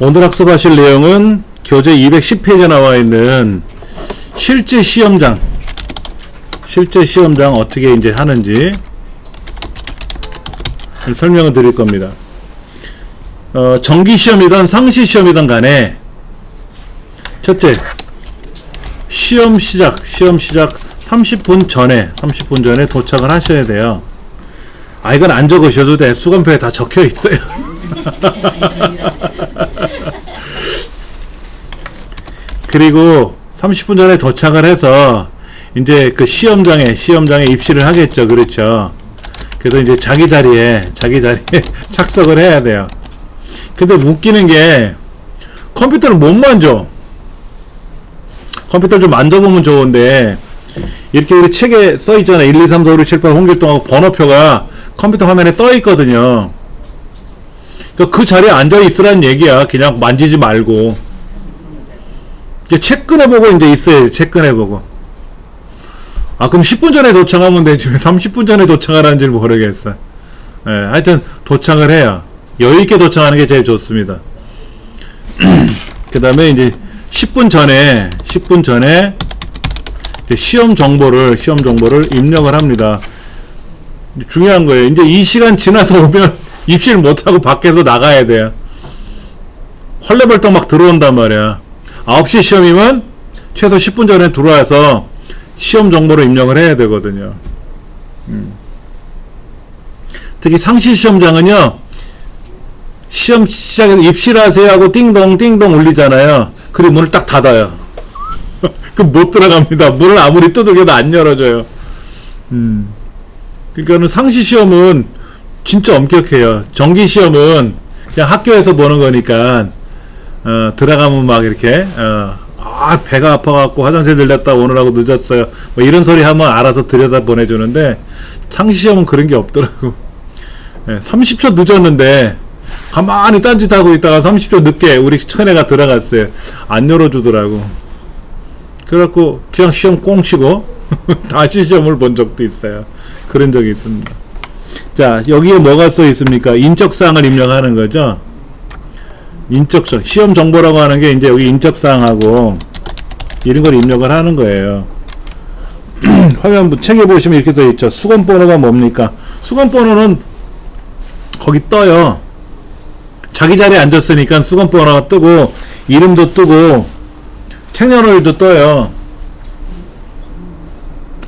오늘 학습하실 내용은 교재 210페이지에 나와 있는 실제 시험장 어떻게 이제 하는지 설명을 드릴 겁니다. 정기 시험이든 상시 시험이든 간에 첫째, 시험 시작 30분 전에 도착을 하셔야 돼요. 이건 안 적으셔도 돼. 수강표에 다 적혀 있어요. 그리고 30분 전에 도착을 해서 이제 그 시험장에 입시를 하겠죠. 그렇죠. 그래서 이제 자기 자리에 착석을 해야 돼요. 근데 웃기는 게 컴퓨터를 못 만져. 컴퓨터를 좀 만져보면 좋은데 이렇게 우리 책에 써 있잖아요. 1, 2, 3, 4, 5, 6, 7, 8 홍길동하고 번호표가 컴퓨터 화면에 떠 있거든요. 그 자리에 앉아 있으라는 얘기야. 그냥 만지지 말고. 이제 책 꺼내보고 이제 있어야지. 책 꺼내보고. 그럼 10분 전에 도착하면 되지. 왜 30분 전에 도착하라는지 모르겠어. 하여튼 도착을 해요. 여유있게 도착하는 게 제일 좋습니다. 그 다음에 이제 10분 전에 시험 정보를 입력을 합니다. 중요한 거예요. 이제 이 시간 지나서 오면 입시를 못하고 밖에서 나가야 돼요. 헐레벌떡 막 들어온단 말이야. 9시 시험이면 최소 10분 전에 들어와서 시험 정보를 입력을 해야 되거든요. 특히 상시 시험장은요, 시험 시작해서 입시를 하세요 하고 띵동 울리잖아요. 그리고 문을 딱 닫아요. 그럼 못 들어갑니다. 문을 아무리 두들겨도 안 열어줘요. 그러니까는 상시 시험은 진짜 엄격해요. 정기 시험은 그냥 학교에서 보는 거니까 들어가면 막 이렇게 배가 아파갖고 화장실 들렸다 오느라고 늦었어요. 뭐 이런 소리 하면 알아서 들여다 보내주는데 상시 시험은 그런 게 없더라고. 30초 늦었는데 가만히 딴짓하고 있다가 30초 늦게 우리 큰애가 들어갔어요. 안 열어주더라고. 그래갖고 그냥 시험 꽁 치고 다시 시험을 본 적도 있어요. 그런 적이 있습니다. 자, 여기에 뭐가 써 있습니까? 인적사항을 입력하는 거죠. 인적사항, 시험 정보라고 하는 게 이제 여기 인적사항하고 이런 걸 입력을 하는 거예요. 화면 책에 보시면 이렇게 써 있죠. 수건번호가 뭡니까? 수건번호는 거기 떠요. 자기 자리에 앉았으니까 수건번호가 뜨고 이름도 뜨고 생년월일도 떠요.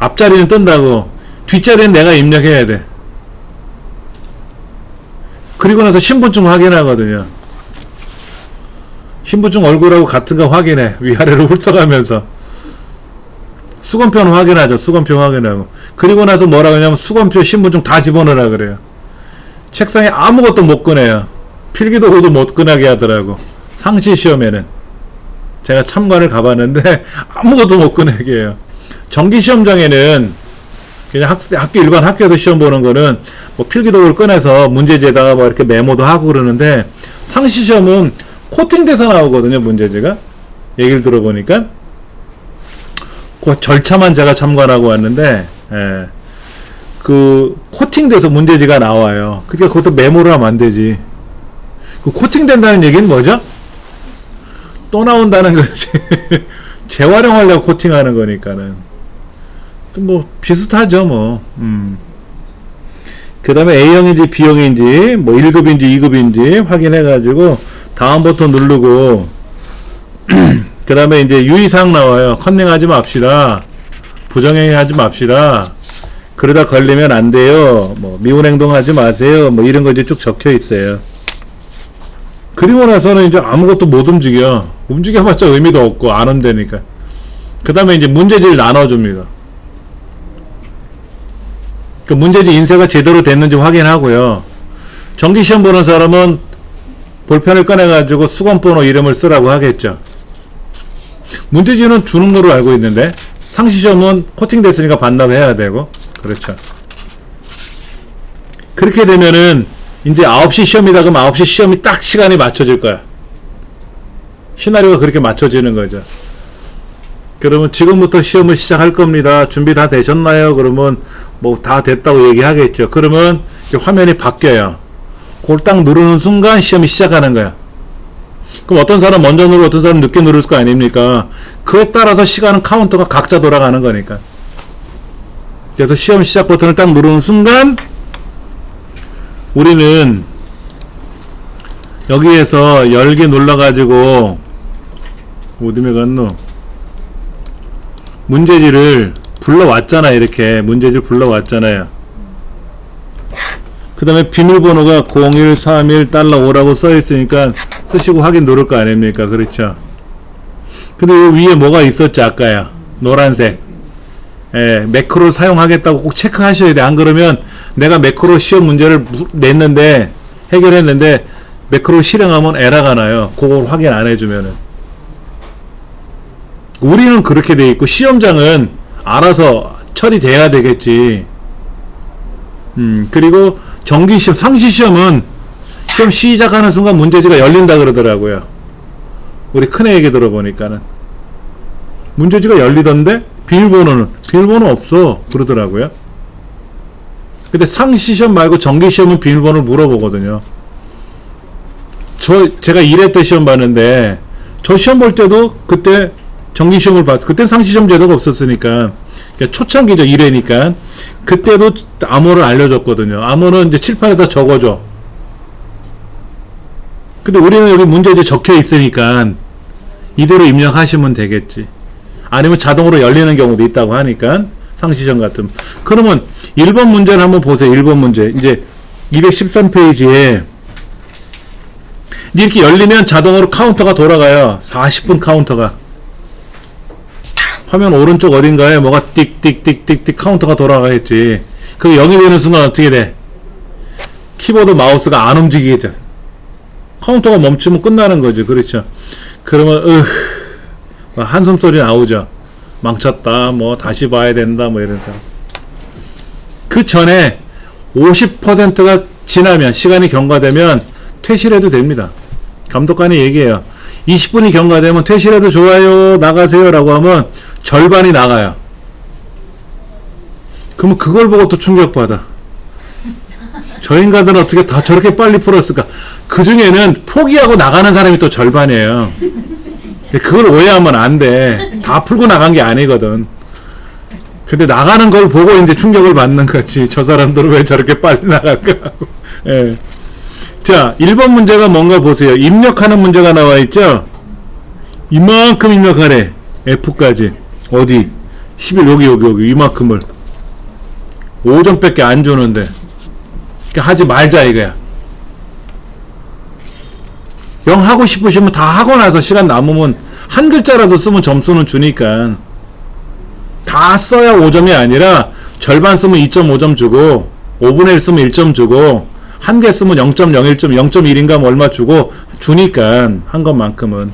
앞자리는 뜬다고. 뒷자리는 내가 입력해야 돼. 그리고 나서 신분증 확인하거든요. 신분증 얼굴하고 같은 거 확인해. 위아래로 훑어가면서. 수건표는 확인하죠. 수건표 확인하고. 그리고 나서 뭐라고 하냐면 수건표, 신분증 다 집어넣으라 그래요. 책상에 아무것도 못 꺼내요. 필기도구도 못 꺼내게 하더라고. 상시 시험에는. 제가 참관을 가봤는데 아무것도 못 꺼내게 해요. 정기 시험장에는 그냥 일반 학교에서 시험 보는 거는 뭐 필기도구를 꺼내서 문제지에다가 뭐 이렇게 메모도 하고 그러는데 상시 시험은 코팅돼서 나오거든요. 문제지가. 얘기를 들어보니까 그 절차만 제가 참관하고 왔는데 그 코팅돼서 문제지가 나와요. 그러니까 그것도 메모를 하면 안 되지. 그 코팅된다는 얘기는 뭐죠? 또 나온다는 거지. 재활용하려고 코팅하는 거니까는. 뭐 비슷하죠 뭐. 그 다음에 A형인지 B형인지 뭐 1급인지 2급인지 확인해 가지고 다음 버튼 누르고 그 다음에 이제 유의사항 나와요. 컨닝하지 맙시다. 부정행위 하지 맙시다. 그러다 걸리면 안 돼요. 뭐 미운행동 하지 마세요. 뭐 이런 거 이제 쭉 적혀 있어요. 그리고 나서는 이제 아무것도 못 움직여. 움직여봤자 의미도 없고 안 온다니까. 그 다음에 이제 문제지를 나눠줍니다. 그 문제지 인쇄가 제대로 됐는지 확인하고요. 정기시험 보는 사람은 볼펜을 꺼내가지고 수건번호 이름을 쓰라고 하겠죠. 문제지는 주는 거로 알고 있는데 상시시험은 코팅됐으니까 반납해야 되고. 그렇죠. 그렇게 되면은 이제 9시 시험이다 그러면 9시 시험이 딱 시간이 맞춰질 거야. 시나리오가 그렇게 맞춰지는 거죠. 그러면 지금부터 시험을 시작할 겁니다. 준비 다 되셨나요? 그러면 뭐 다 됐다고 얘기하겠죠. 그러면 화면이 바뀌어요. 그걸 딱 누르는 순간 시험이 시작하는 거야. 그럼 어떤 사람 먼저 누르고 어떤 사람 늦게 누를 거 아닙니까? 그에 따라서 시간은 카운터가 각자 돌아가는 거니까. 그래서 시험 시작 버튼을 딱 누르는 순간 우리는 여기에서 열기 눌러가지고 어디에 갔노? 문제지를 불러왔잖아요. 이렇게 문제지를 불러왔잖아요. 그 다음에 비밀번호가 0131$5라고 써있으니까 쓰시고 확인 누를 거 아닙니까? 그렇죠? 근데 위에 뭐가 있었지 아까야? 노란색. 예, 매크로를 사용하겠다고 꼭 체크하셔야 돼. 안 그러면 내가 매크로 시험 문제를 냈는데 해결했는데 매크로 실행하면 에러가 나요. 그걸 확인 안 해주면은. 우리는 그렇게 돼 있고 시험장은 알아서 처리돼야 되겠지. 그리고 정기시험, 상시시험은 시험 시작하는 순간 문제지가 열린다 그러더라고요. 우리 큰애 얘기 들어보니까는 문제지가 열리던데 비밀번호 없어 그러더라고요. 근데 상시시험 말고 정기시험은 비밀번호를 물어보거든요. 제가 1회 때 시험 봤는데 저 시험 볼 때도 그때 정기시험을 봤어. 그때 상시시험 제도가 없었으니까 그러니까 초창기죠. 1회니까 그때도 암호를 알려줬거든요. 암호는 이제 칠판에다 적어줘. 근데 우리는 여기 문제지 적혀 있으니까 이대로 입력하시면 되겠지. 아니면 자동으로 열리는 경우도 있다고 하니까 상시시험 같은. 그러면 1번 문제를 한번 보세요. 1번 문제 이제 213페이지에 이렇게 열리면 자동으로 카운터가 돌아가요. 40분 카운터가. 화면 오른쪽 어딘가에 뭐가 띡띡띡띡띡 카운터가 돌아가겠지. 그게 0이 되는 순간 어떻게 돼? 키보드 마우스가 안 움직이겠죠. 카운터가 멈추면 끝나는 거죠. 그렇죠. 그러면 한숨 소리 나오죠. 망쳤다. 뭐 다시 봐야 된다. 뭐 이런 사람. 그 전에 50%가 지나면 시간이 경과되면 퇴실해도 됩니다. 감독관이 얘기해요. 20분이 경과되면 퇴실해도 좋아요. 나가세요. 라고 하면 절반이 나가요. 그러면 그걸 보고 또 충격받아. 저 인간들은 어떻게 다 저렇게 빨리 풀었을까? 그 중에는 포기하고 나가는 사람이 또 절반이에요. 그걸 오해하면 안 돼. 다 풀고 나간 게 아니거든. 근데 나가는 걸 보고 이제 충격을 받는 거지. 저 사람들은 왜 저렇게 빨리 나갈까 하고. 예. 자, 1번 문제가 뭔가 보세요. 입력하는 문제가 나와 있죠? 이만큼 입력하래. F까지. 어디? 11, 여기, 이만큼을. 5점 밖에 안 주는데. 그러니까 하지 말자, 이거야. 0 하고 싶으시면 다 하고 나서 시간 남으면 한 글자라도 쓰면 점수는 주니까. 다 써야 5점이 아니라 절반 쓰면 2.5점 주고, 5분의 1 쓰면 1점 주고, 한 개 쓰면 0.01점, 0.1인가 얼마 주고 주니까 한 것만큼은.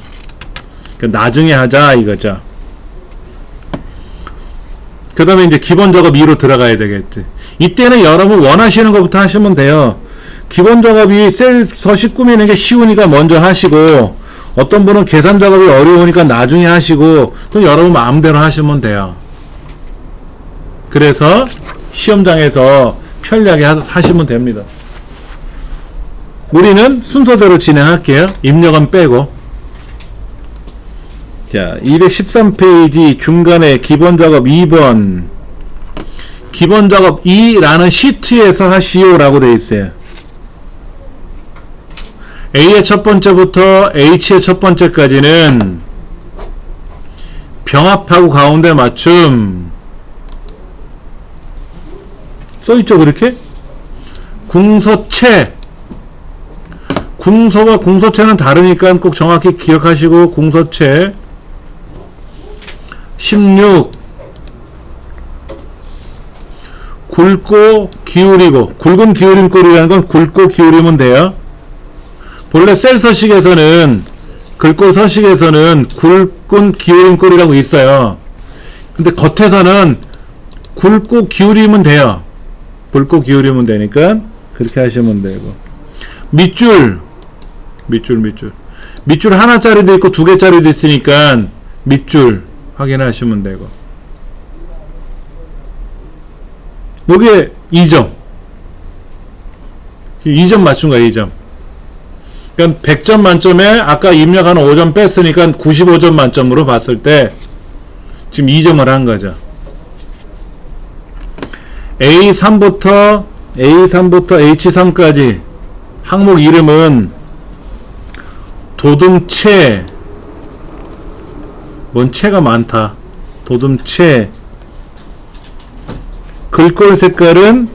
그러니까 나중에 하자 이거죠. 그 다음에 이제 기본 작업 2로 들어가야 되겠지. 이때는 여러분 원하시는 것부터 하시면 돼요. 기본 작업이 셀 서식 꾸미는 게 쉬우니까 먼저 하시고, 어떤 분은 계산 작업이 어려우니까 나중에 하시고, 그럼 여러분 마음대로 하시면 돼요. 그래서 시험장에서 편리하게 하시면 됩니다. 우리는 순서대로 진행할게요. 입력은 빼고. 자, 213페이지 중간에 기본작업 2번. 기본작업 2라는 시트에서 하시오 라고 되어 있어요. A의 첫 번째부터 H의 첫 번째까지는 병합하고 가운데 맞춤. 써있죠, 그렇게? 궁서체. 궁서와 궁서체는 다르니까 꼭 정확히 기억하시고, 궁서체. 16. 굵고 기울이고, 굵은 기울임 꼴이라는 건 굵고 기울이면 돼요. 본래 셀 서식에서는, 굵고 서식에서는 굵은 기울임 꼴이라고 있어요. 근데 겉에서는 굵고 기울이면 돼요. 굵고 기울이면 되니까 그렇게 하시면 되고. 밑줄 하나짜리도 있고 두 개짜리도 있으니까 밑줄 확인하시면 되고. 요게 2점 맞춘 거야. 2점. 그러니까 100점 만점에 아까 입력한 5점 뺐으니까 95점 만점으로 봤을 때 지금 2점을 한 거죠. A3부터 H3까지 항목 이름은 도둠체, 뭔 체가 많다. 도둠체. 글꼴 색깔은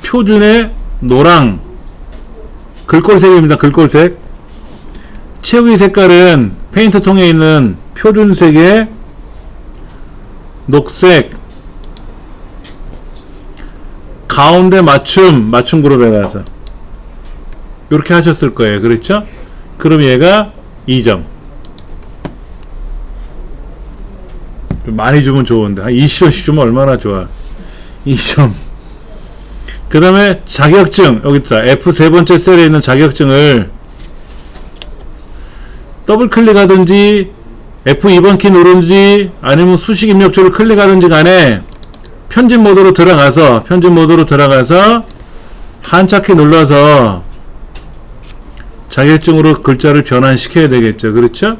표준의 노랑, 글꼴색입니다. 글꼴색. 채우기 색깔은 페인트 통에 있는 표준색의 녹색. 가운데 맞춤 그룹에 가서 이렇게 하셨을 거예요. 그렇죠? 그럼 얘가 2점. 좀 많이 주면 좋은데 한 20원씩 주면 얼마나 좋아. 2점. 그 다음에 자격증, 여기 있다. F 세 번째 셀에 있는 자격증을 더블 클릭하든지 F2번 키 누르든지 아니면 수식 입력줄을 클릭하든지 간에 편집 모드로 들어가서 한자키 눌러서 자격증으로 글자를 변환시켜야 되겠죠. 그렇죠?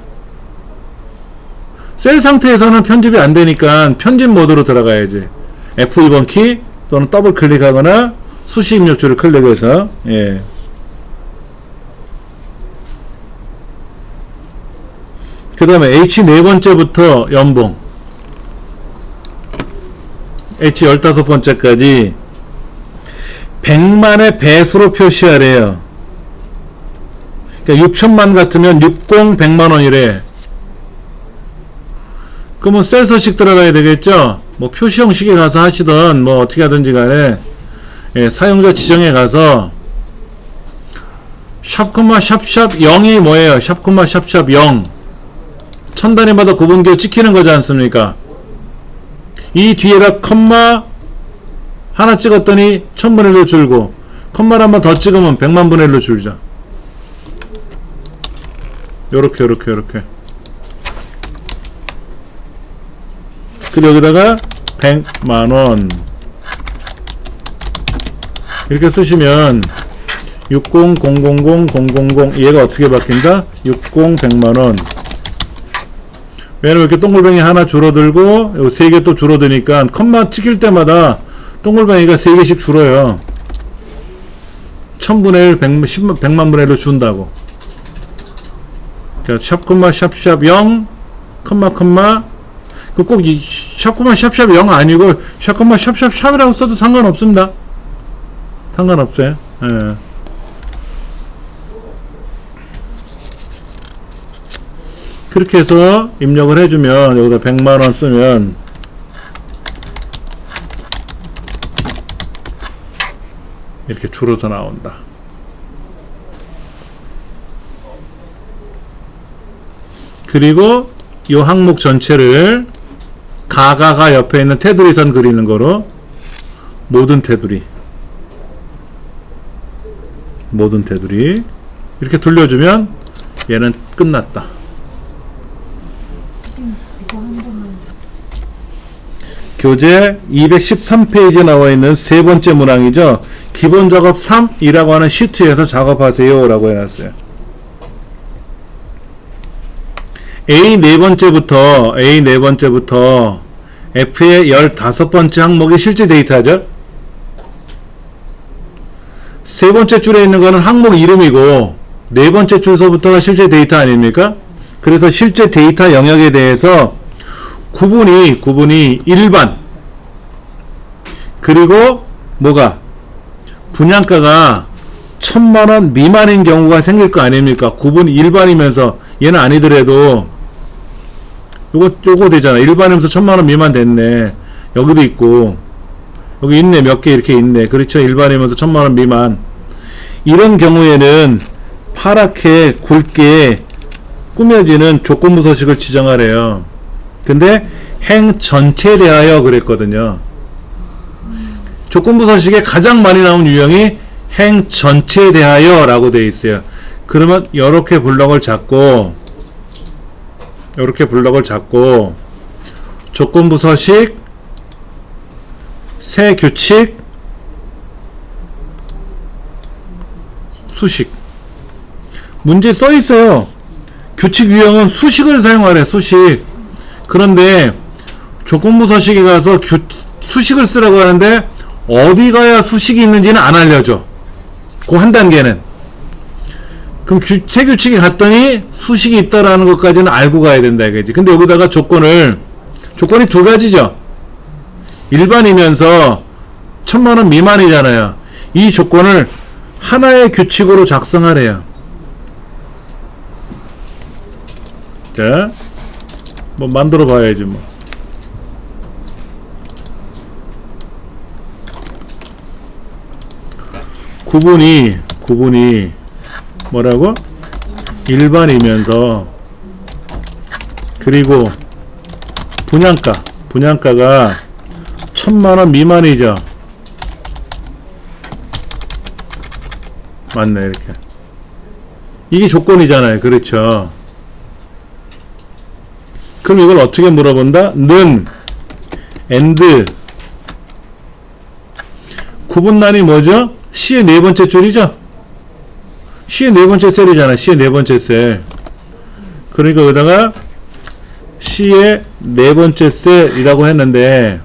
셀 상태에서는 편집이 안 되니까 편집 모드로 들어가야지. F2번 키 또는 더블 클릭하거나 수식 입력줄을 클릭해서, 예. 그 다음에 H 네 번째부터 연봉, H 15번째까지 100만의 배수로 표시하래요. 그러니까 6천만 같으면 60 100만원이래. 그러면 셀 서식 들어가야 되겠죠? 뭐 표시 형식에 가서 하시던 뭐 어떻게 하든지 간에, 예, 사용자 지정에 가서 샵, 샵 0이 뭐예요? 샵, 샵 0. 천 단위마다 구분기호 찍히는 거지 않습니까? 이 뒤에다 컴마 하나 찍었더니 1000분의 1로 줄고, 컴마를 한 번 더 찍으면 100만 분의 1로 줄죠. 요렇게. 그리고 여기다가 100만원 이렇게 쓰시면 6000000 얘가 어떻게 바뀐다? 60 100만원. 왜냐면 이렇게 동글뱅이 하나 줄어들고 여기 3개 또 줄어드니까 컴마 찍힐 때마다 동글뱅이가 3개씩 줄어요. 1000분의 1 100만 분의 1로 준다고. 샵, 샵 0 컴마 꼭 이 샵, 샵 0 아니고 샵, 샵이라고 써도 상관없습니다. 상관없어요. 예. 그렇게 해서 입력을 해주면 여기다 100만원 쓰면 이렇게 줄어서 나온다. 그리고 이 항목 전체를 가가가 옆에 있는 테두리 선 그리는 거로 모든 테두리 이렇게 돌려주면 얘는 끝났다. 교재 213페이지에 나와 있는 세 번째 문항이죠. 기본 작업 3이라고 하는 시트에서 작업하세요 라고 해놨어요. A 네 번째부터 F의 15번째 항목이 실제 데이터죠. 세 번째 줄에 있는 거는 항목 이름이고 네 번째 줄서부터가 실제 데이터 아닙니까? 그래서 실제 데이터 영역에 대해서 구분이 일반, 그리고 뭐가 분양가가 1000만원 미만인 경우가 생길 거 아닙니까? 구분이 일반이면서 얘는 아니더라도 요거 되잖아. 일반이면서 1000만원 미만 됐네. 여기도 있고 여기 있네. 몇 개 이렇게 있네. 그렇죠. 일반이면서 1000만원 미만. 이런 경우에는 파랗게 굵게 꾸며지는 조건부 서식을 지정하래요. 근데 행 전체에 대하여 그랬거든요. 조건부 서식에 가장 많이 나온 유형이 행 전체에 대하여 라고 되어 있어요. 그러면 이렇게 블럭을 잡고 조건부 서식, 새 규칙, 수식. 문제 써 있어요. 규칙 유형은 수식을 사용하래, 수식. 그런데 조건부 서식에 가서 수식을 쓰라고 하는데 어디 가야 수식이 있는지는 안 알려줘. 그 한 단계는. 그럼 새 규칙에 갔더니 수식이 있다라는 것까지는 알고 가야 된다 이거지. 근데 여기다가 조건이 두 가지죠. 일반이면서 1000만원 미만이잖아요. 이 조건을 하나의 규칙으로 작성하래요. 자, 뭐 만들어 봐야지 뭐. 구분이 뭐라고? 일반이면서 그리고 분양가가 1000만원 미만이죠. 맞네, 이렇게. 이게 조건이잖아요. 그렇죠. 그럼 이걸 어떻게 물어본다? 는 and 구분란이 뭐죠? C의 네 번째 줄이죠? C의 네 번째 셀이잖아. C의 네 번째 셀. 그러니까 여기다가 C의 네 번째 셀이라고 했는데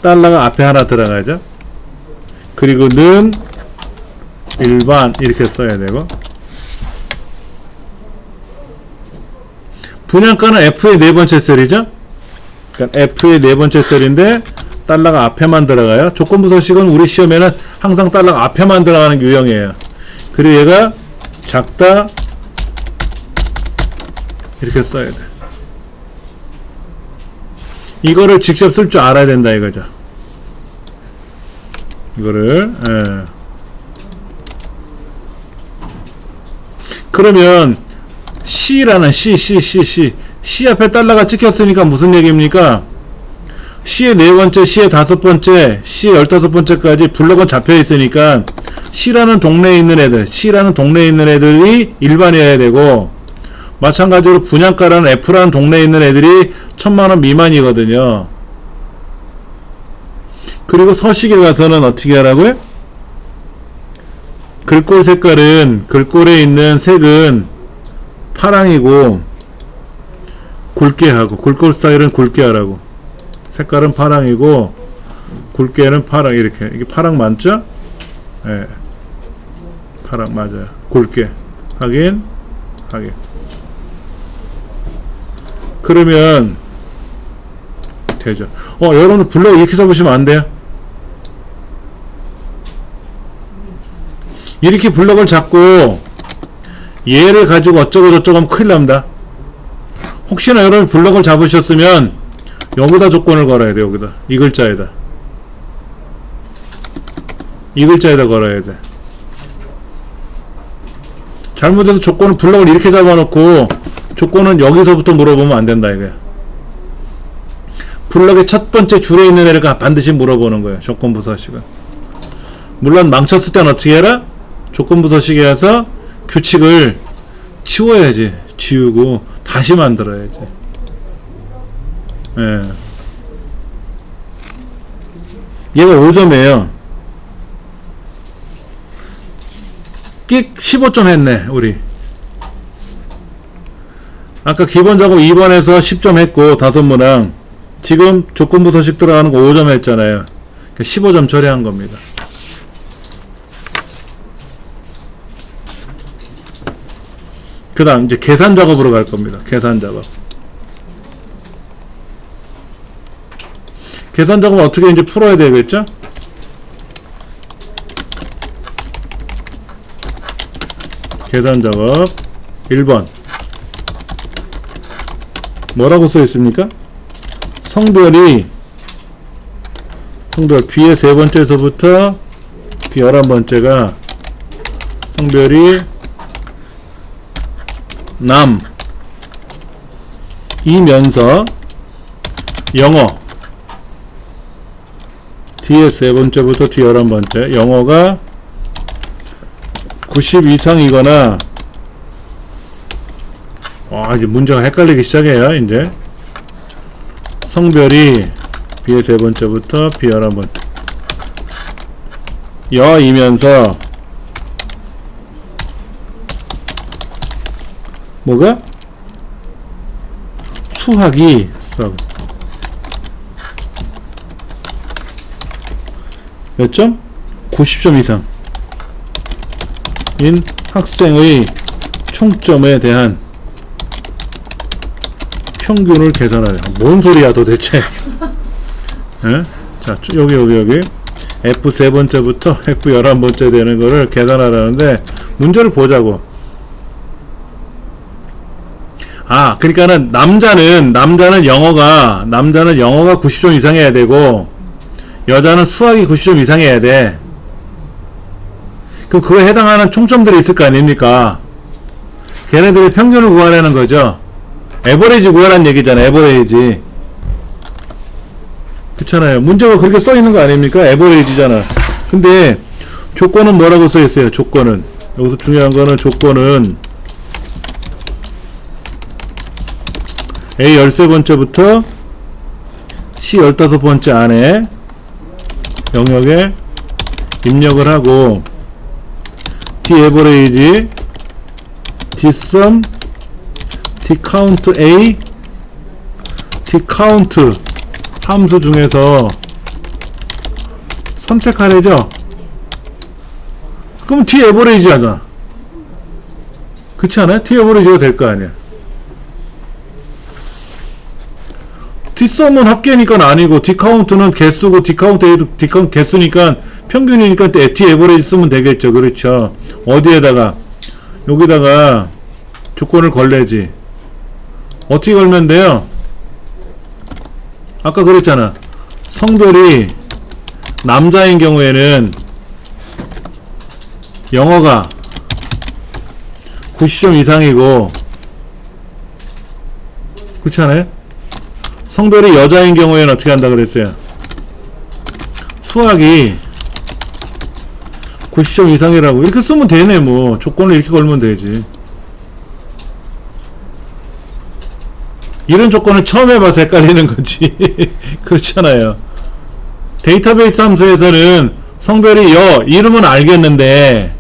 달러가 앞에 하나 들어가죠. 그리고 는 일반 이렇게 써야 되고, 분양가는 F의 네 번째 셀이죠. 그러니까 F의 네 번째 셀인데 달러가 앞에만 들어가요. 조건부 서식은 우리 시험에는 항상 달러가 앞에만 들어가는 유형이에요. 그리고 얘가 작다 이렇게 써야 돼. 이거를 직접 쓸 줄 알아야 된다 이거죠. 이거를 그러면 C라는 C 앞에 달러가 찍혔으니까 무슨 얘기입니까? C의 네 번째, C의 다섯 번째, C의 15번째까지 블록은 잡혀 있으니까 C라는 동네에 있는 애들이 일반이어야 되고, 마찬가지로 분양가라는 F라는 동네에 있는 애들이 1000만원 미만이거든요. 그리고 서식에 가서는 어떻게 하라고요? 글꼴 색깔은, 글꼴에 있는 색은 파랑이고 굵게 하고, 글꼴 스타일은 굵게 하라고. 색깔은 파랑이고 굵게는 파랑. 이렇게. 이게 파랑 맞죠? 예. 파랑 맞아요. 굵게 하긴. 그러면 되죠. 여러분들 블럭 이렇게 잡으시면 안 돼요. 이렇게 블럭을 잡고 얘를 가지고 어쩌고 저쩌고 하면 큰일 납니다. 혹시나 여러분 블럭을 잡으셨으면 여기다 조건을 걸어야 돼. 여기다 이 글자에다 걸어야 돼. 잘못해서 조건은 블럭을 이렇게 잡아놓고 조건은 여기서부터 물어보면 안 된다 이거야. 블럭의 첫 번째 줄에 있는 애를 반드시 물어보는 거예요. 조건부 서식은. 물론 망쳤을 땐 어떻게 해라? 조건부 서식에 와서 규칙을 치워야지. 지우고 다시 만들어야지. 예. 얘가 5점이에요. 끽 15점 했네 우리. 아까 기본 작업 2번에서 10점 했고 5문항, 지금 조건부 서식 들어가는 거 5점 했잖아요. 15점 처리한 겁니다. 그 다음 이제 계산 작업으로 갈 겁니다. 계산 작업 어떻게 이제 풀어야 되겠죠? 계산 작업 1번 뭐라고 써 있습니까? 성별 B의 세 번째에서부터 B 11번째가 성별이 남이면서 영어 D의 세 번째부터 D 11번째 영어가 90 이상이거나, 이제 문제가 헷갈리기 시작해요. 이제 성별이 B의 세 번째부터 B 11번째 여이면서 뭐가? 수학이 몇 점? 90점 이상인 학생의 총점에 대한 평균을 계산하래. 뭔 소리야 도대체? 예? 자, 여기 F 세 번째부터 F 11번째 되는 거를 계산하라는데 문제를 보자고. 아, 그러니까는 남자는 영어가 90점 이상 해야 되고 여자는 수학이 90점 이상 해야 돼. 그럼 그거에 해당하는 총점들이 있을 거 아닙니까? 걔네들의 평균을 구하라는 거죠. 에버리지 구하라는 얘기잖아. 에버리지. 그렇잖아요. 문제가 그렇게 써 있는 거 아닙니까? 에버리지잖아. 근데 조건은 뭐라고 써 있어요? 조건은 여기서 중요한 거는 조건은 A 13번째부터 C 15번째 안에 영역에 입력을 하고 D average, D sum, D count A, D count 함수 중에서 선택하래죠. 그럼 D average 하잖아. 그렇지 않아요? D average가 될 거 아니야. D sum은 합계니까 아니고 D count는 개수고 D count A도 D count 개수니까 평균이니까 D average 쓰면 되겠죠. 그렇죠. 어디에다가 여기다가 조건을 걸래지. 어떻게 걸면 돼요? 아까 그랬잖아. 성별이 남자인 경우에는 영어가 90점 이상이고 그렇지 않아요? 성별이 여자인 경우에는 어떻게 한다 그랬어요? 수학이 90점 이상이라고 이렇게 쓰면 되네. 뭐 조건을 이렇게 걸면 되지. 이런 조건을 처음 해봐서 헷갈리는 거지. 그렇잖아요. 데이터베이스 함수에서는 성별이 이름은 알겠는데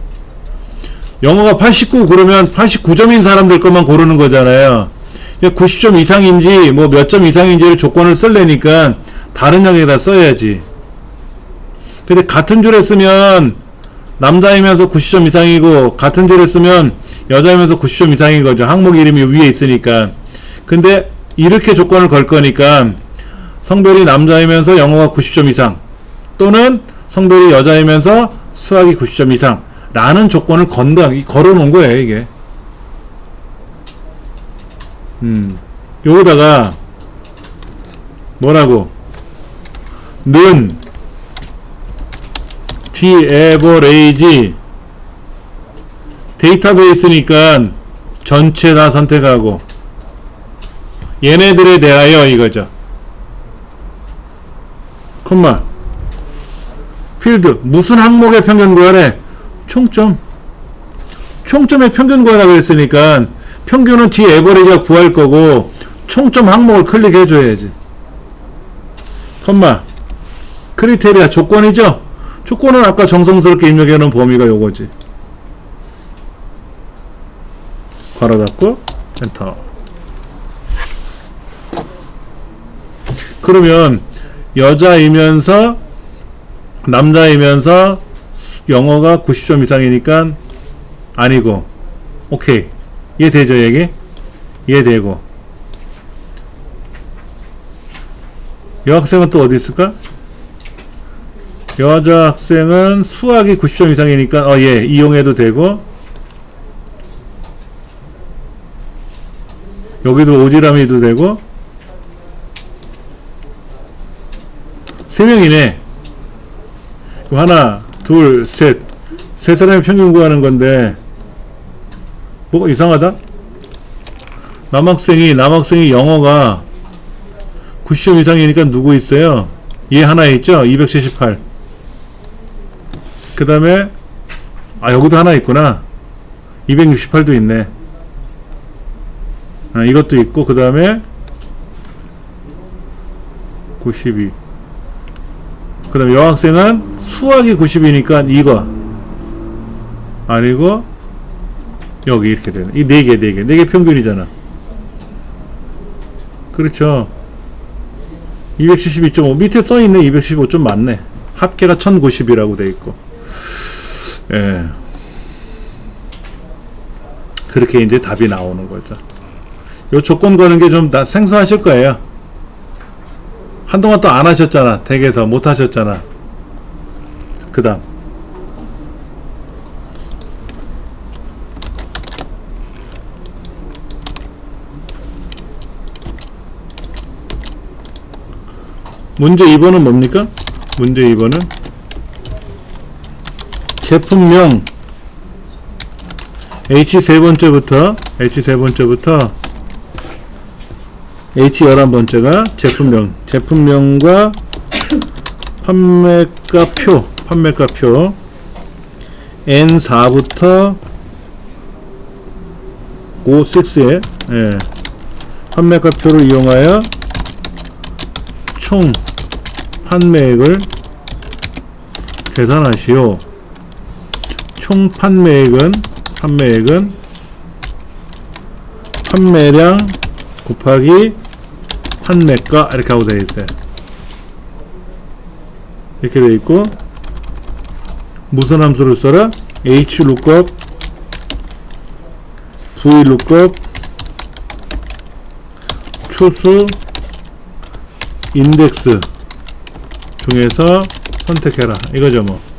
영어가 89 그러면 89점인 사람들 것만 고르는 거잖아요. 90점 이상인지 뭐 몇 점 이상인지를 조건을 쓸래니까 다른 영역에다 써야지. 근데 같은 줄에 쓰면 남자이면서 90점 이상이고 같은 줄에 쓰면 여자이면서 90점 이상인 거죠. 항목 이름이 위에 있으니까. 근데 이렇게 조건을 걸 거니까 성별이 남자이면서 영어가 90점 이상 또는 성별이 여자이면서 수학이 90점 이상 라는 조건을 걸어 놓은 거예요. 이게 여기다가 뭐라고 는 D average 데이터베이스니까 전체 다 선택하고 얘네들에 대하여 이거죠. 콤마 필드 무슨 항목의 평균 구하래? 총점의 평균 구하라 그랬으니까 평균은 D average가 구할 거고 총점 항목을 클릭해 줘야지. 콤마 크리테리아 조건이죠. 조건은 아까 정성스럽게 입력해 놓은 범위가 요거지. 괄호 닫고 엔터. 그러면 여자이면서 남자이면서 영어가 90점 이상이니까 아니고 오케이 이해되죠? 얘기? 이해되고 여학생은 또 어디 있을까? 여자 학생은 수학이 90점 이상이니까 예 이용해도 되고 여기도 오지랖이도 되고 3명이네. 하나 둘 셋 세 사람의 평균 구하는 건데 뭐가 이상하다? 남학생이 영어가 90점 이상이니까 누구 있어요? 얘 하나 있죠? 278. 그 다음에 여기도 하나 있구나. 268도 있네. 이것도 있고 그 다음에 92. 그 다음에 여학생은 수학이 90이니까 이거 아니고 여기 이렇게 되는 이 4개 평균이잖아. 그렇죠. 272.5 밑에 써있네. 215 좀 많네. 합계가 1090이라고 돼있고. 예. 그렇게 이제 답이 나오는 거죠. 요 조건 거는 게 좀 생소하실 거예요. 한동안 또 안 하셨잖아. 댁에서 못 하셨잖아. 그 다음 문제 2번은 뭡니까? 문제 2번은 제품명 H 세 번째부터 H 11번째가 제품명과 판매가표 N4부터 5, 6에 판매가표를 이용하여 총 판매액을 계산하시오. 총 판매액은 판매량 곱하기 판매가 이렇게 하고 되어 있어요. 이렇게 되어 있고 무슨 함수를 써라? H lookup, V lookup, 추수, 인덱스 중에서 선택해라 이거죠. 뭐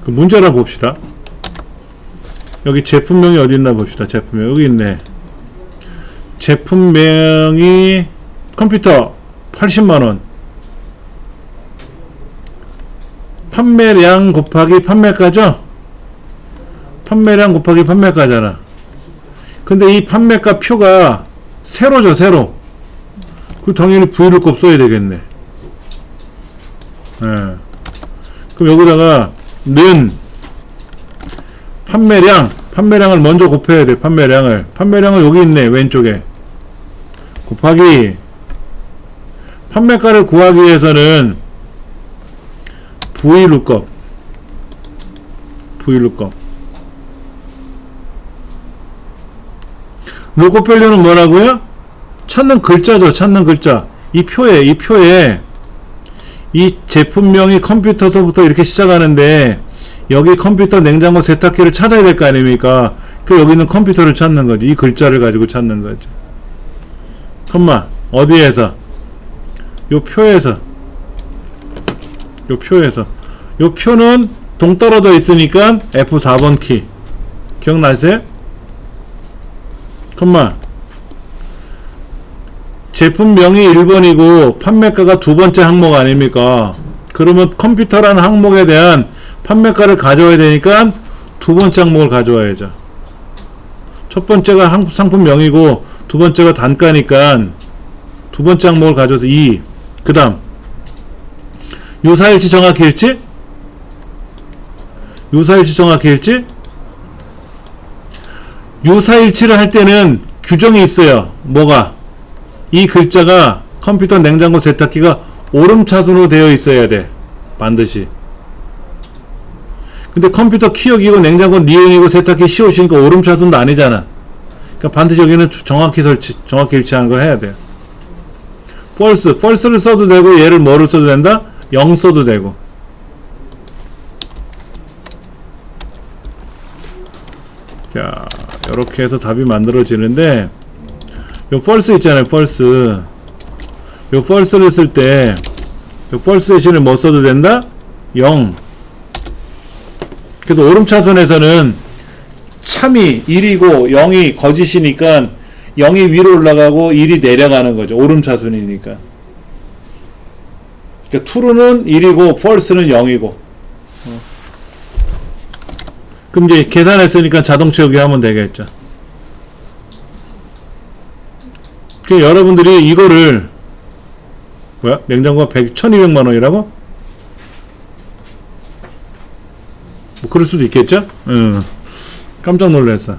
그 문제를 봅시다. 여기 제품명이 어디 있나 봅시다. 제품명 여기 있네. 제품명이 컴퓨터 80만원, 판매량 곱하기 판매가죠. 판매량 곱하기 판매가잖아. 근데 이 판매가 표가 세로죠. 세로. 그 당연히 V를 꼭 써야 되겠네. 그럼 여기다가 는 판매량을 먼저 곱해야 돼. 판매량을 여기 있네. 왼쪽에 곱하기 판매가를 구하기 위해서는 V lookup lookup 밸류는 뭐라고요? 찾는 글자죠. 찾는 글자. 이 표에 이 제품명이 컴퓨터서부터 이렇게 시작하는데 여기 컴퓨터, 냉장고, 세탁기를 찾아야 될 거 아닙니까? 그 여기 있는 컴퓨터를 찾는 거지. 이 글자를 가지고 찾는 거지. 컴마 어디에서? 요 표에서. 요 표는 동떨어져 있으니까 F4번 키 기억나세요? 컴마 제품명이 1번이고 판매가가 두 번째 항목 아닙니까? 그러면 컴퓨터라는 항목에 대한 판매가를 가져와야 되니까 두 번째 항목을 가져와야죠. 첫 번째가 상품명이고 두 번째가 단가니까 두 번째 항목을 가져와서 2. 그 다음 유사일치 정확히 일치? 유사일치를 할 때는 규정이 있어요. 뭐가? 이 글자가 컴퓨터, 냉장고, 세탁기가 오름차순으로 되어 있어야 돼. 반드시. 근데 컴퓨터 키역이고 냉장고 니은이고 세탁기 시옷이니까 오름차순도 아니잖아. 그러니까 반드시 여기는 정확히 일치하는 걸 해야 돼요. false를 써도 되고 얘를 뭐를 써도 된다? 0 써도 되고. 자, 이렇게 해서 답이 만들어지는데 요 false 있잖아요. false. 요 false를 쓸 때 요 false 대신에 뭐 써도 된다? 0. 그래서 오름차순에서는 참이 1이고 0이 거짓이니까 0이 위로 올라가고 1이 내려가는 거죠. 오름차순이니까. 그러니까 true는 1이고 false는 0이고. 그럼 이제 계산했으니까 자동 채우기 하면 되겠죠. 그러니까 여러분들이 이거를 뭐야? 냉장고가 1200만원이라고? 뭐 그럴 수도 있겠죠? 깜짝 놀랐어.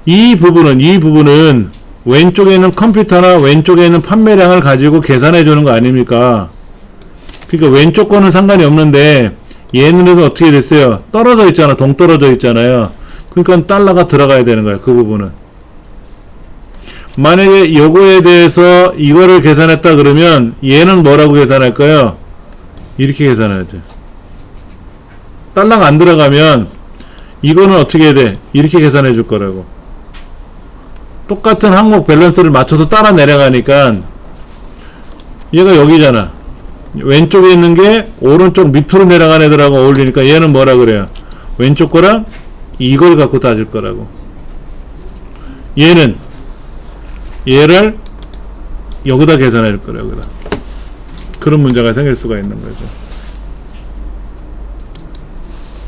이 부분은 왼쪽에 있는 컴퓨터나 왼쪽에 있는 판매량을 가지고 계산해 주는 거 아닙니까? 그러니까 왼쪽 거는 상관이 없는데 얘네들은 어떻게 됐어요? 떨어져 있잖아. 동떨어져 있잖아요. 그러니까 달러가 들어가야 되는 거야. 그 부분은. 만약에 요거에 대해서 이거를 계산했다 그러면 얘는 뭐라고 계산할까요? 이렇게 계산해야죠. 달러가 안 들어가면 이거는 어떻게 해야 돼? 이렇게 계산해 줄 거라고. 똑같은 항목 밸런스를 맞춰서 따라 내려가니까 얘가 여기잖아. 왼쪽에 있는 게 오른쪽 밑으로 내려가는 애들하고 어울리니까 얘는 뭐라 그래요? 왼쪽 거랑 이걸 갖고 따질 거라고. 얘는 얘를 여기다 계산해 줄 거라고. 여기다. 그런 문제가 생길 수가 있는 거죠.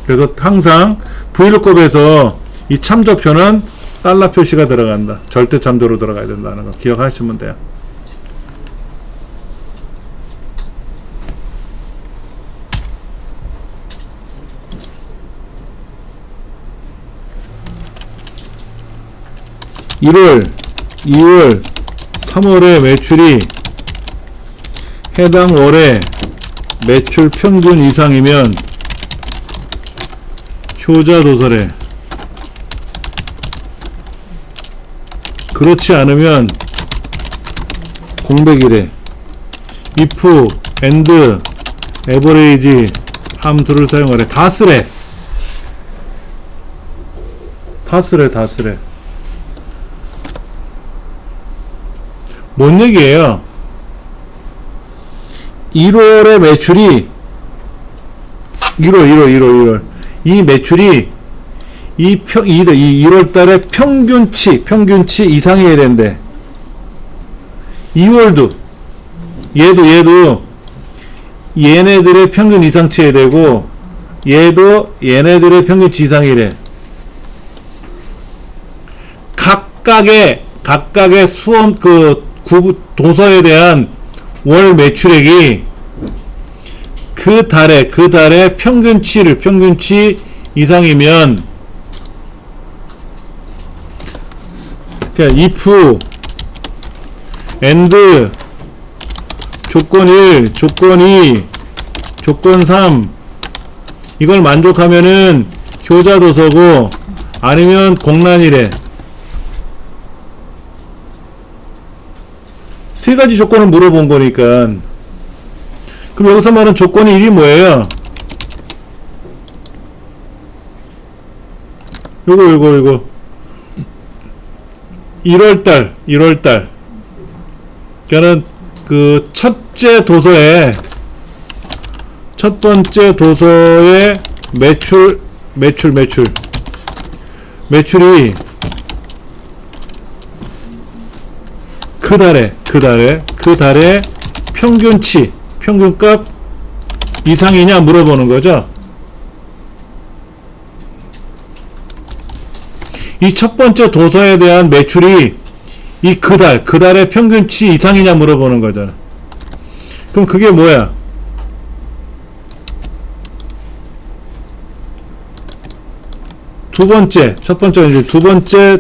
그래서 항상 브이로그에서 이 참조표는 달러 표시가 들어간다. 절대 참조로 들어가야 된다는 거 기억하시면 돼요. (1월) (2월) (3월의) 매출이 해당 월의 매출 평균 이상이면 효자도설에, 그렇지 않으면 공백이래. if, and, average 함수를 사용하래. 다 쓰래. 다 쓰래. 다 쓰래. 뭔 얘기예요? 1월의 매출이 1월 이 매출이 이 1월달에 평균치 이상이어야 된대. 2월도 얘도 얘네들의 평균 이상치여야 되고 얘도 얘네들의 평균치 이상이래. 각각의 수험 도서에 대한 월 매출액이 그 달의 평균치 이상이면, 그러니까 if, and, 조건 1, 조건 2, 조건 3 이걸 만족하면은 효자도서고 아니면 공란이래. 세 가지 조건을 물어본 거니까. 그럼 여기서 말하는 조건이 1이 뭐예요? 요거 1월달 그러니까는 그 첫째 도서에 첫 번째 도서의 매출이 그 달에 평균값 이상이냐 물어보는 거죠. 이 첫 번째 도서에 대한 매출이 이 그 달의 평균치 이상이냐 물어보는 거잖아. 그럼 그게 뭐야? 두 번째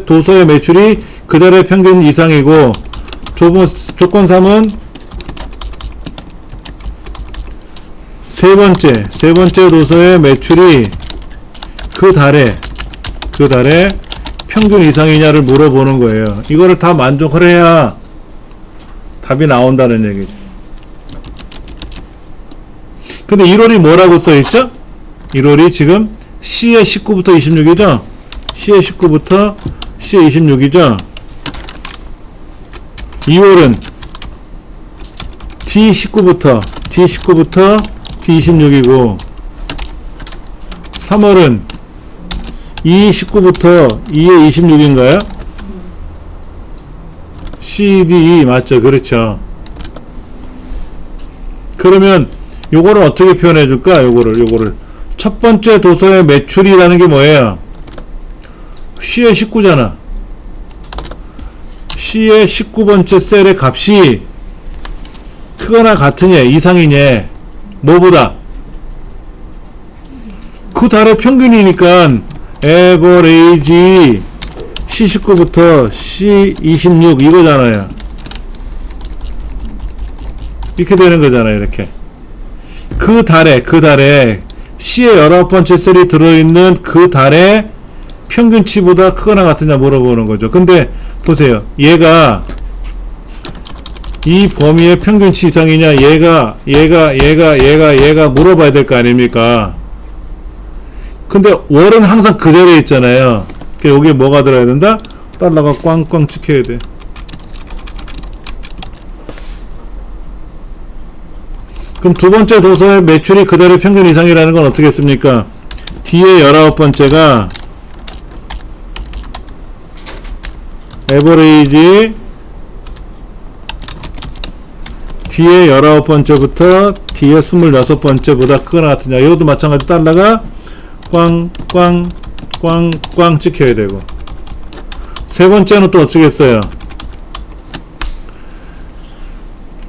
도서의 매출이 그 달의 평균 이상이고, 조건 3은 세 번째 도서의 매출이 그 달에 평균 이상이냐를 물어보는 거예요. 이거를 다 만족을 해야 답이 나온다는 얘기죠. 근데 1월이 뭐라고 써있죠? 1월이 지금 C의 19부터 26이죠? C의 19부터 C의 26이죠? 2월은 D19부터 D26이고, 3월은 E19부터 E의 26인가요? CD 맞죠? 그렇죠. 그러면 요거를 어떻게 표현해 줄까? 요거를 첫 번째 도서의 매출이라는 게 뭐예요? C의 19잖아. C의 19번째 셀의 값이 크거나 같으냐 이상이냐 뭐보다 그 달의 평균이니까 average C19부터 C26 이거잖아요. 이렇게 되는 거잖아요. 이렇게 그 달에 C의 19번째 셀이 들어있는 그 달의 평균치보다 크거나 같으냐 물어보는 거죠. 근데 보세요. 얘가 이 범위의 평균치 이상이냐, 얘가 물어봐야 될 거 아닙니까? 근데 월은 항상 그 자리에 있잖아요. 그러니까 여기에 뭐가 들어야 된다? 달러가 꽝꽝 찍혀야 돼. 그럼 두 번째 도서의 매출이 그달의 평균 이상이라는 건 어떻게 했습니까? D의 19번째가 에버레이지 D의 19번째부터 D의 26번째보다 크거나 같으냐. 이것도 마찬가지 달러가 꽝꽝 꽝꽝 찍혀야 되고. 세 번째는 또 어떻게 했어요?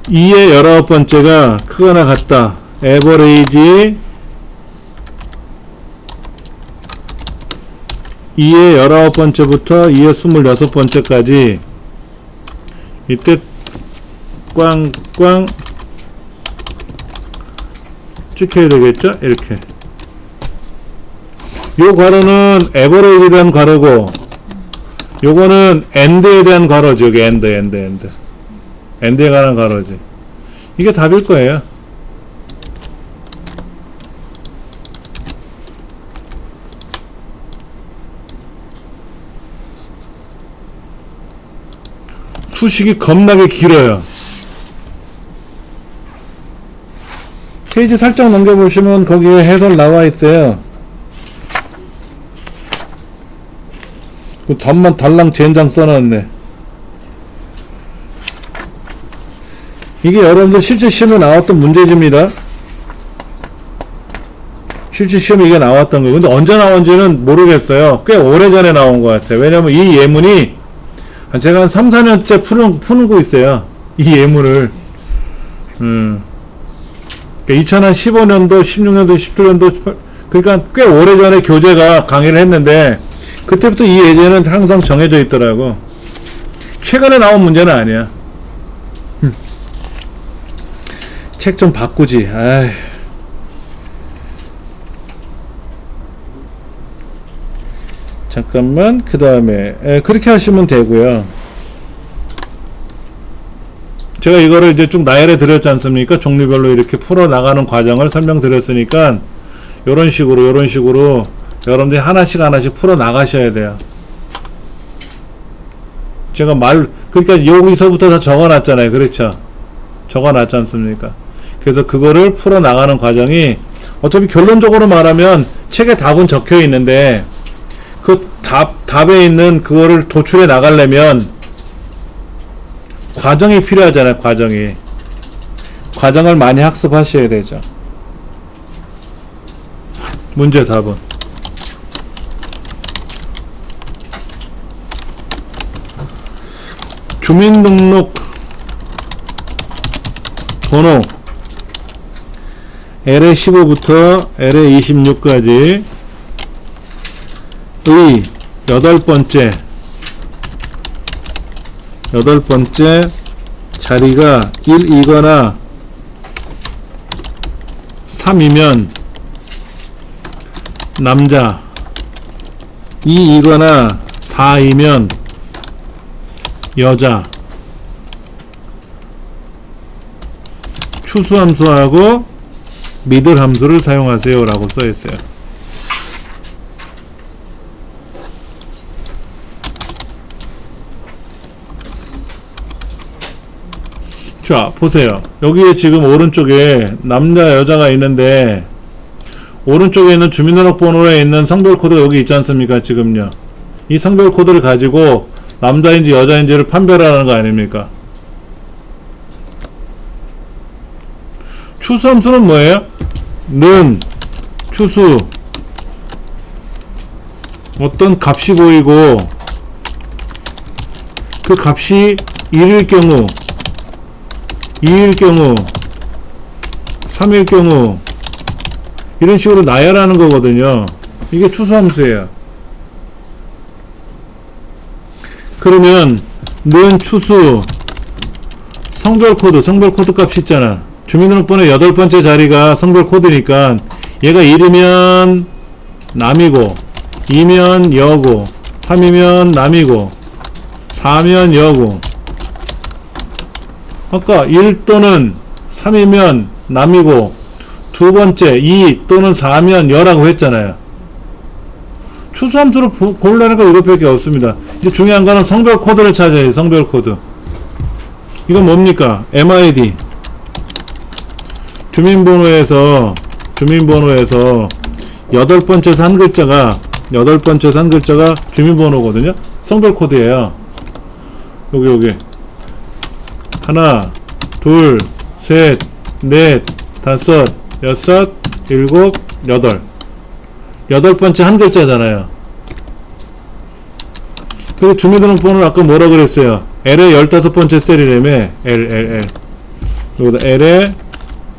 2의 19번째가 크거나 같다. 에버레이지 2의 19번째부터 2의 26번째까지 이때 꽝꽝 찍혀야 되겠죠? 이렇게. 요 괄호는 에버레이지에 대한 괄호고, 요거는 엔드에 대한 괄호죠. 여기 엔드에 관한 괄호지. 이게 답일 거예요. 수식이 겁나게 길어요. 페이지 살짝 넘겨보시면 거기에 해설 나와 있어요. 그 답만 달랑 젠장 써놨네. 이게 여러분들 실제 시험에 나왔던 문제집니다. 실제 시험에 이게 나왔던 거예요. 근데 언제 나온지는 모르겠어요. 꽤 오래전에 나온 것 같아요. 왜냐면 이 예문이 제가 한 3, 4년째 푸는 거 있어요. 이 예문을. 그러니까 2015년도, 16년도, 17년도, 그러니까 꽤 오래전에 교재가 강의를 했는데, 그때부터 이 예제는 항상 정해져 있더라고. 최근에 나온 문제는 아니야. 책 좀 바꾸지. 아이. 잠깐만. 그 다음에 그렇게 하시면 되고요. 제가 이거를 이제 쭉 나열해 드렸지 않습니까? 종류별로 이렇게 풀어 나가는 과정을 설명드렸으니까 요런 식으로 여러분들이 하나씩 풀어 나가셔야 돼요. 제가 그러니까 여기서부터 다 적어 놨잖아요. 그렇죠? 적어 놨지 않습니까? 그래서 그거를 풀어 나가는 과정이, 어차피 결론적으로 말하면 책에 답은 적혀 있는데 그 답에 있는 그거를 도출해 나가려면 과정이 필요하잖아요. 과정을 많이 학습하셔야 되죠. 문제 답은 주민등록 번호 LA 15부터 LA 26까지 의 여덟 번째 자리가 1이거나 3이면 남자, 2이거나 4이면 여자. 추수함수하고 미들 함수를 사용하세요 라고 써있어요. 자, 보세요. 여기에 지금 오른쪽에 남자, 여자가 있는데, 오른쪽에 있는 주민등록번호에 있는 성별 코드가 여기 있지 않습니까? 지금요. 이 성별 코드를 가지고 남자인지 여자인지를 판별하는 거 아닙니까? 추수함수는 뭐예요? 는 추수 어떤 값이 보이고 그 값이 1일 경우, 2일 경우, 3일 경우 이런 식으로 나열하는 거거든요. 이게 추수함수예요. 그러면 는 추수 성별 코드 값이 있잖아. 주민등록번호 8번째 자리가 성별 코드니까 얘가 1이면 남이고 2면 여고 3이면 남이고 4면 여고. 아까 1 또는 3이면 남이고 두 번째 2 또는 4면 여라고 했잖아요. 추수함수로 고르라는 거 이것밖에 없습니다. 이제 중요한 거는 성별 코드를 찾아야지. 성별 코드. 이건 뭡니까? MID. 주민번호에서 여덟 번째에서 한 글자가 주민번호거든요. 성별 코드예요. 여기 하나, 둘, 셋, 넷, 다섯, 여섯, 일곱, 여덟 번째 한 글자잖아요. 그리고 주민등록번호는 아까 뭐라 그랬어요? L의 15번째 셀이라며. L. 여기다 L의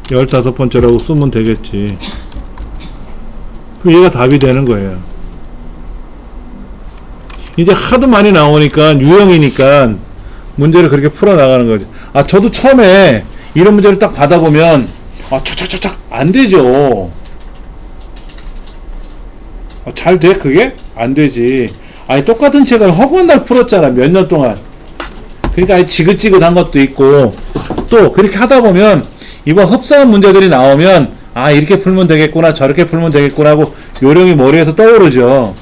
15번째라고 쓰면 되겠지. 그럼 얘가 답이 되는 거예요. 이제 하도 많이 나오니까 유형이니까 문제를 그렇게 풀어나가는 거지. 아, 저도 처음에 이런 문제를 딱 받아보면 착착착착 안 되죠. 잘 돼? 그게? 안 되지. 아니, 똑같은 책을 허구한 날 풀었잖아. 몇 년 동안. 그러니까 아니, 지긋지긋한 것도 있고, 또 그렇게 하다 보면 이번 흡사한 문제들이 나오면 아, 이렇게 풀면 되겠구나, 저렇게 풀면 되겠구나 하고 요령이 머리에서 떠오르죠.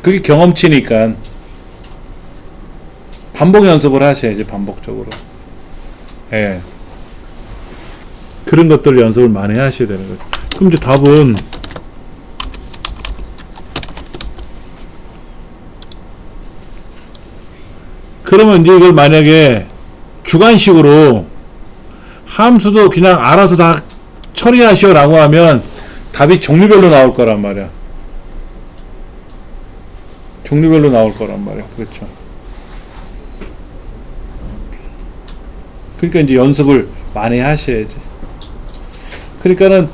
그게 경험치니까. 반복 연습을 하셔야지, 반복적으로. 예. 그런 것들 연습을 많이 하셔야 되는 거죠. 그럼 이제 답은 그러면 이제 이걸 만약에 주관식으로 함수도 그냥 알아서 다 처리하시오 라고 하면 답이 종류별로 나올 거란 말이야. 종류별로 나올 거란 말이야. 그렇죠. 그러니까 이제 연습을 많이 하셔야지. 그러니까는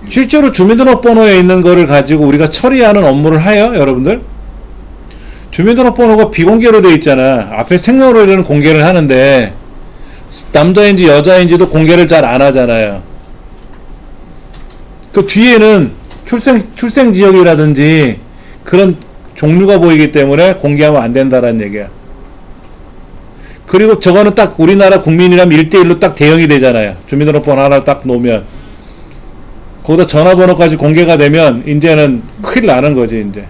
실제로 주민등록번호에 있는 거를 가지고 우리가 처리하는 업무를 해요, 여러분들? 주민등록번호가 비공개로 되어 있잖아. 앞에 생년월일은 공개를 하는데 남자인지 여자인지도 공개를 잘 안 하잖아요. 그 뒤에는 출생지역이라든지 그런 종류가 보이기 때문에 공개하면 안 된다라는 얘기야. 그리고 저거는 딱 우리나라 국민이라면 1대1로 딱 대응이 되잖아요. 주민등록번호 하나를 딱 놓으면 거기다 전화번호까지 공개가 되면 이제는 큰일 나는 거지. 이제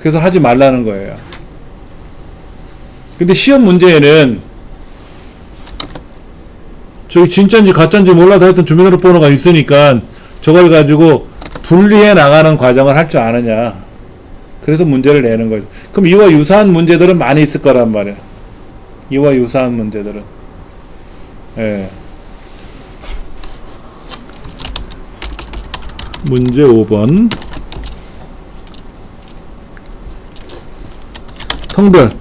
그래서 하지 말라는 거예요. 근데 시험 문제에는 저기 진짜인지 가짜인지 몰라도 하여튼 주민등록번호가 있으니까 저걸 가지고 분리해 나가는 과정을 할 줄 아느냐. 그래서 문제를 내는 거죠. 그럼 이와 유사한 문제들은 많이 있을 거란 말이야. 이와 유사한 문제들은. 예. 문제 5번. 성별.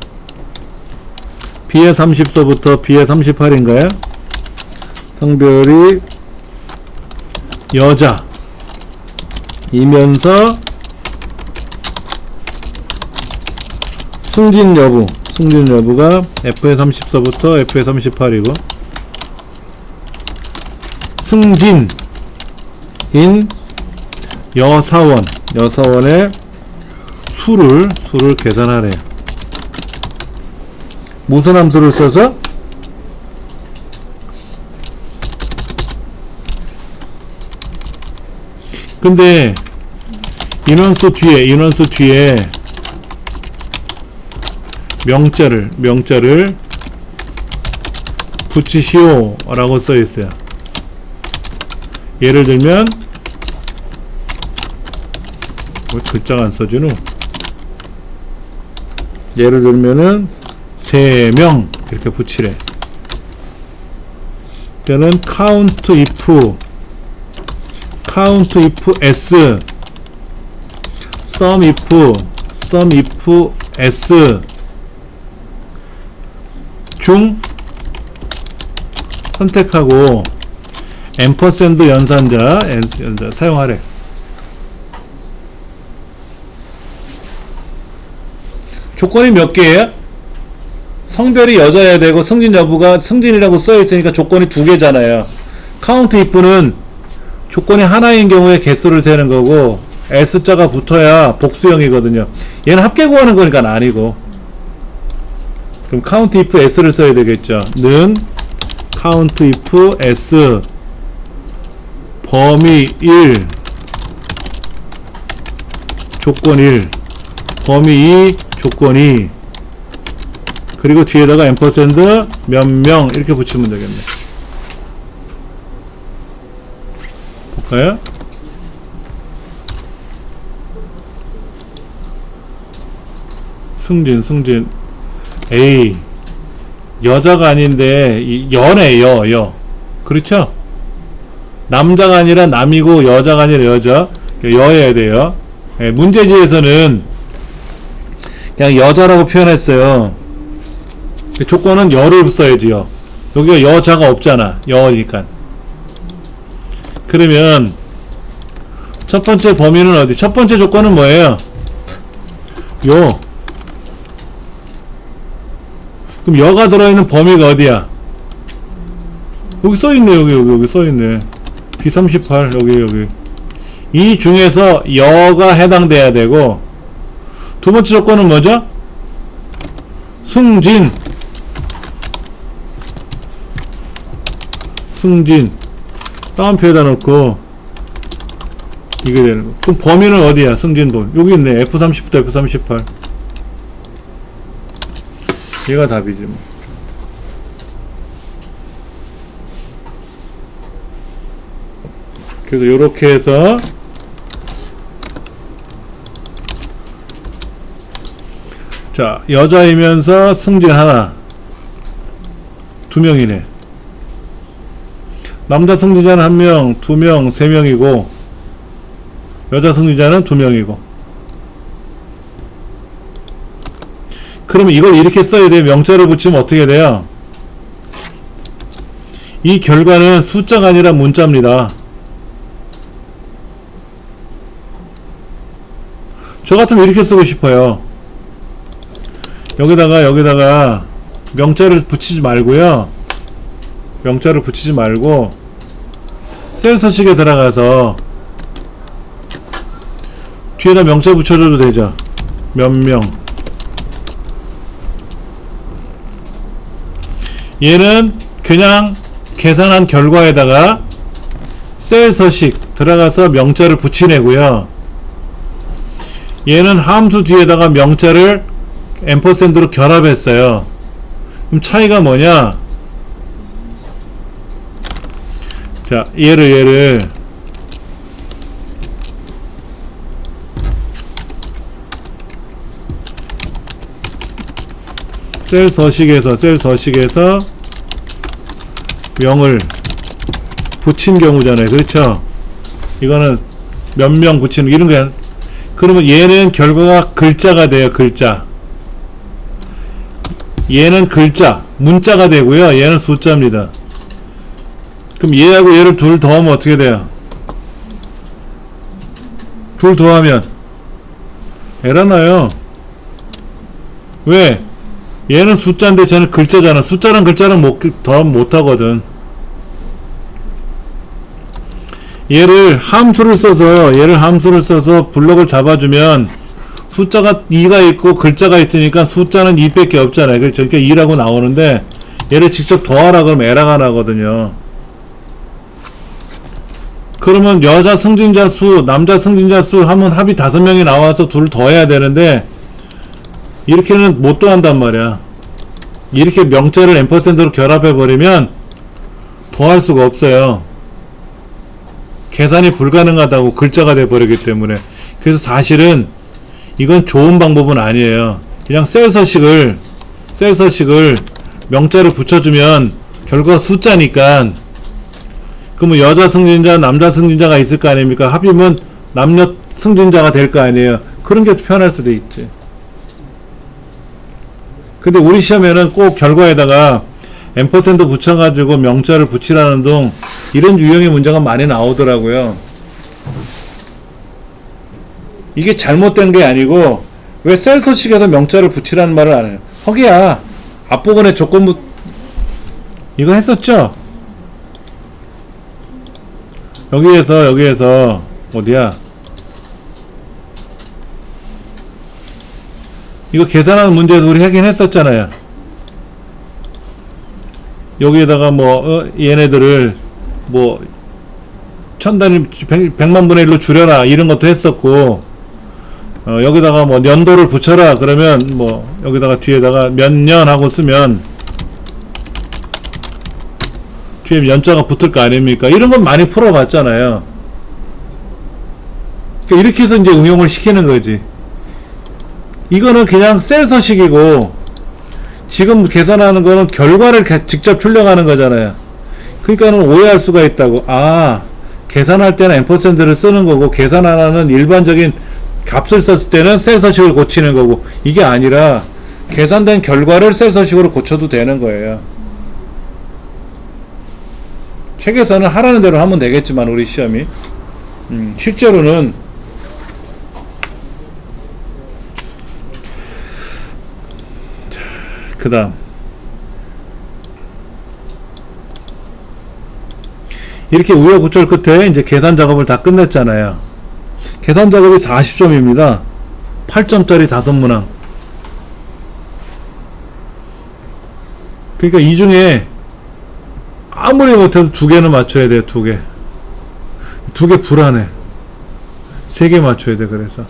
B의 30서부터 B의 38인가요? 성별이 여자이면서 승진 여부가 F의 30서부터 F의 38이고 승진인 여사원의 수를 계산하래요. 무슨 함수를 써서? 근데 인원수 뒤에 명자를 붙이시오 라고 써 있어요. 예를 들면 왜 글자가 안 써지노? 예를 들면은 3명 이렇게 붙이래. 그러면 count if s sum if s 중 선택하고 앰퍼샌드 연산자 사용하래. 조건이 몇 개예요? 성별이 여자여야 되고 승진 여부가 승진이라고 써 있으니까 조건이 2개잖아요. count if는 조건이 하나인 경우에 개수를 세는 거고 S자가 붙어야 복수형이거든요. 얘는 합계 구하는 거니까 아니고. 그럼 count if S를 써야 되겠죠. 는 count if S 범위 1 조건 1 범위 2 조건 2 그리고 뒤에다가 앰퍼센드 몇 명 이렇게 붙이면 되겠네. 볼까요? 승진 에이 여자가 아닌데 여네 여 그렇죠? 남자가 아니라 남이고 여자가 아니라 여자 여여야 돼요. 예, 문제지에서는 그냥 여자라고 표현했어요. 조건은 여를 써야지요. 여기가 여자가 없잖아. 여니까. 그러면 첫 번째 범위는 어디? 첫 번째 조건은 뭐예요? 요. 그럼 여가 들어있는 범위가 어디야? 여기 써있네. 여기 써있네. B38 여기 이 중에서 여가 해당돼야 되고 두 번째 조건은 뭐죠? 승진 따옴표에다 놓고 이게 되는 거. 그럼 범위는 어디야? 승진 범위 여기 있네. F30부터 F38 얘가 답이지 뭐. 그래서 요렇게 해서 자 여자이면서 승진 하나 2명이네. 남자 승진자는 1명, 2명, 3명이고 여자 승진자는 2명이고. 그러면 이걸 이렇게 써야 돼요. 명자를 붙이면 어떻게 돼요? 이 결과는 숫자가 아니라 문자입니다. 저 같으면 이렇게 쓰고 싶어요. 여기다가 명자를 붙이지 말고요. 명자를 붙이지 말고 셀 서식에 들어가서 뒤에다 명자 붙여줘도 되죠. 몇 명. 얘는 그냥 계산한 결과에다가 셀 서식 들어가서 명자를 붙이내고요. 얘는 함수 뒤에다가 명자를 앰퍼센드로 결합했어요. 그럼 차이가 뭐냐? 자, 얘를 셀 서식에서 명을 붙인 경우잖아요. 그렇죠? 이거는 몇 명 붙이는 이런 거야. 그러면 얘는 결과가 글자가 돼요. 글자. 얘는 글자, 문자가 되고요. 얘는 숫자입니다. 그럼 얘하고 얘를 둘 더하면 어떻게 돼요? 둘 더하면 에러나요. 왜? 얘는 숫자인데 쟤는 글자잖아. 숫자랑 글자랑 더하면 못하거든. 얘를 함수를 써서 블럭을 잡아주면 숫자가 2가 있고 글자가 있으니까 숫자는 2밖에 없잖아요. 그러니까 2라고 나오는데 얘를 직접 더하라 그러면 에러가 나거든요. 그러면 여자 승진자 수, 남자 승진자 수 하면 합이 5명이 나와서 둘 더해야 되는데 이렇게는 못 더한단 말이야. 이렇게 명자를 앰퍼센드로 결합해버리면 더할 수가 없어요. 계산이 불가능하다고 글자가 돼버리기 때문에. 그래서 사실은 이건 좋은 방법은 아니에요. 그냥 셀 서식을 명자를 붙여주면 결과가 숫자니까 그러면 여자 승진자 남자 승진자가 있을 거 아닙니까? 합이면 남녀 승진자가 될 거 아니에요. 그런 게 편할 수도 있지. 근데 우리 시험에는 꼭 결과에다가 앰퍼센드 붙여가지고 명자를 붙이라는 등 이런 유형의 문제가 많이 나오더라고요. 이게 잘못된 게 아니고 왜 셀 서식에서 명자를 붙이라는 말을 안 해요? 허기야. 앞부분에 조건부 이거 했었죠? 여기에서 어디야? 이거 계산하는 문제에서 우리 하긴 했었잖아요. 여기에다가 뭐 얘네들을 뭐 1000단위 100만 분의 1로 줄여라 이런 것도 했었고, 여기다가 뭐 년도를 붙여라 그러면 뭐 여기다가 뒤에다가 몇 년 하고 쓰면 뒤에 연자가 붙을 거 아닙니까? 이런 건 많이 풀어봤잖아요. 그러니까 이렇게 해서 이제 응용을 시키는 거지. 이거는 그냥 셀 서식이고, 지금 계산하는 거는 결과를 직접 출력하는 거잖아요. 그러니까는 오해할 수가 있다고. 아, 계산할 때는 앰퍼센드를 쓰는 거고, 계산하는 일반적인 값을 썼을 때는 셀 서식을 고치는 거고, 이게 아니라 계산된 결과를 셀 서식으로 고쳐도 되는 거예요. 책에서는 하라는 대로 하면 되겠지만 우리 시험이 실제로는 그 다음 이렇게 우여곡절 끝에 이제 계산 작업을 다 끝냈잖아요. 계산 작업이 40점입니다 8점짜리 5문항. 그러니까 이 중에 아무리 못해도 2개는 맞춰야 돼요. 2개 불안해. 3개 맞춰야 돼. 그래서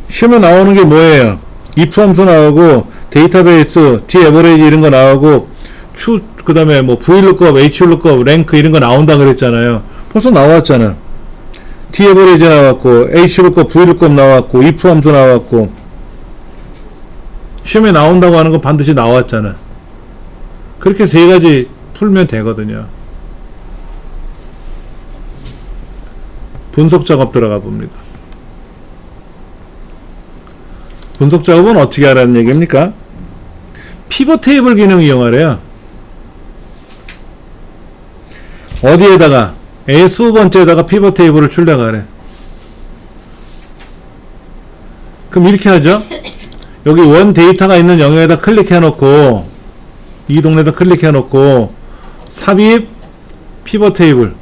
시험에 나오는 게 뭐예요? if 함수 나오고 데이터베이스 d-average 이런 거 나오고 그 다음에 뭐 vlookup, hlookup, 랭크 이런 거 나온다 그랬잖아요. 벌써 나왔잖아. d-average 나왔고 hlookup, vlookup 나왔고 if 함수 나왔고 시험에 나온다고 하는 건 반드시 나왔잖아. 그렇게 3가지 풀면 되거든요. 분석 작업 들어가 봅니다. 분석 작업은 어떻게 하라는 얘기입니까? 피벗 테이블 기능 이용하래요. 어디에다가? A 수번째에다가 피벗 테이블을 출력하래. 그럼 이렇게 하죠. 여기 원 데이터가 있는 영역에다 클릭해 놓고, 이 동네에다 클릭해 놓고 삽입 피벗 테이블.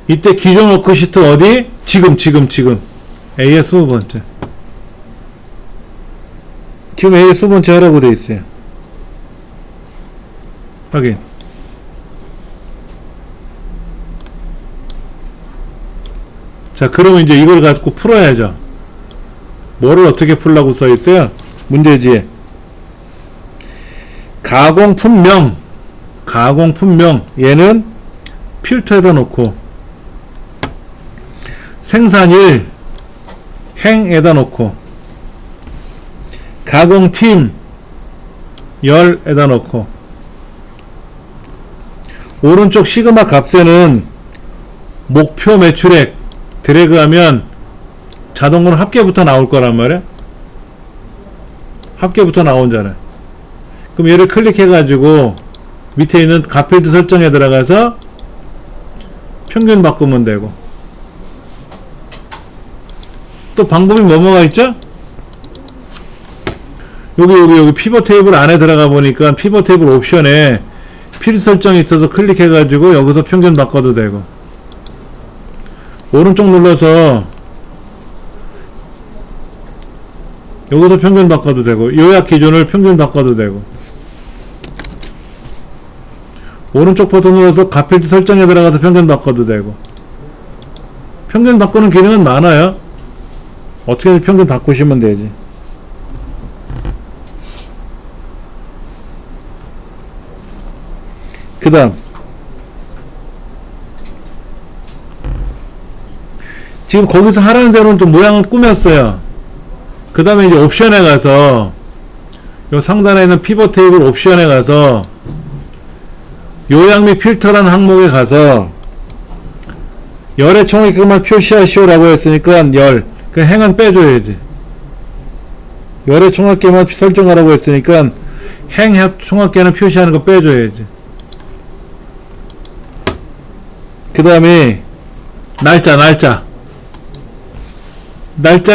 이때 기존 워크시트 어디? 지금 A의 20번째. 지금 A의 20번째 하라고 돼 있어요. 확인. 자, 그러면 이제 이걸 갖고 풀어야죠. 뭐를 어떻게 풀라고 써 있어요? 문제지에 가공품명 얘는 필터에다 놓고 생산일 행에다 놓고 가공팀 열에다 놓고 오른쪽 시그마 값에는 목표 매출액 드래그하면 자동으로 합계부터 나올 거란 말이야. 합계부터 나온잖아요. 그럼 얘를 클릭해 가지고 밑에 있는 값필드 설정에 들어가서 평균 바꾸면 되고, 또 방법이 뭐가 있죠? 여기 피벗 테이블 안에 들어가 보니까 피벗 테이블 옵션에 필드 설정이 있어서 클릭해 가지고 여기서 평균 바꿔도 되고, 오른쪽 눌러서 여기서 평균 바꿔도 되고, 요약 기준을 평균 바꿔도 되고, 오른쪽 버튼 눌러서 값필드 설정에 들어가서 평균 바꿔도 되고. 평균 바꾸는 기능은 많아요. 어떻게든 평균 바꾸시면 되지. 그 다음 지금 거기서 하라는 대로는 좀 모양은 꾸몄어요. 그 다음에 이제 옵션에 가서 요 상단에 있는 피벗 테이블 옵션에 가서 요약 및 필터라는 항목에 가서 열의 총합계만 표시하시오 라고 했으니까 열, 그 행은 빼줘야지. 열의 총합계만 설정하라고 했으니까 행 총합계는 표시하는 거 빼줘야지. 그 다음에 날짜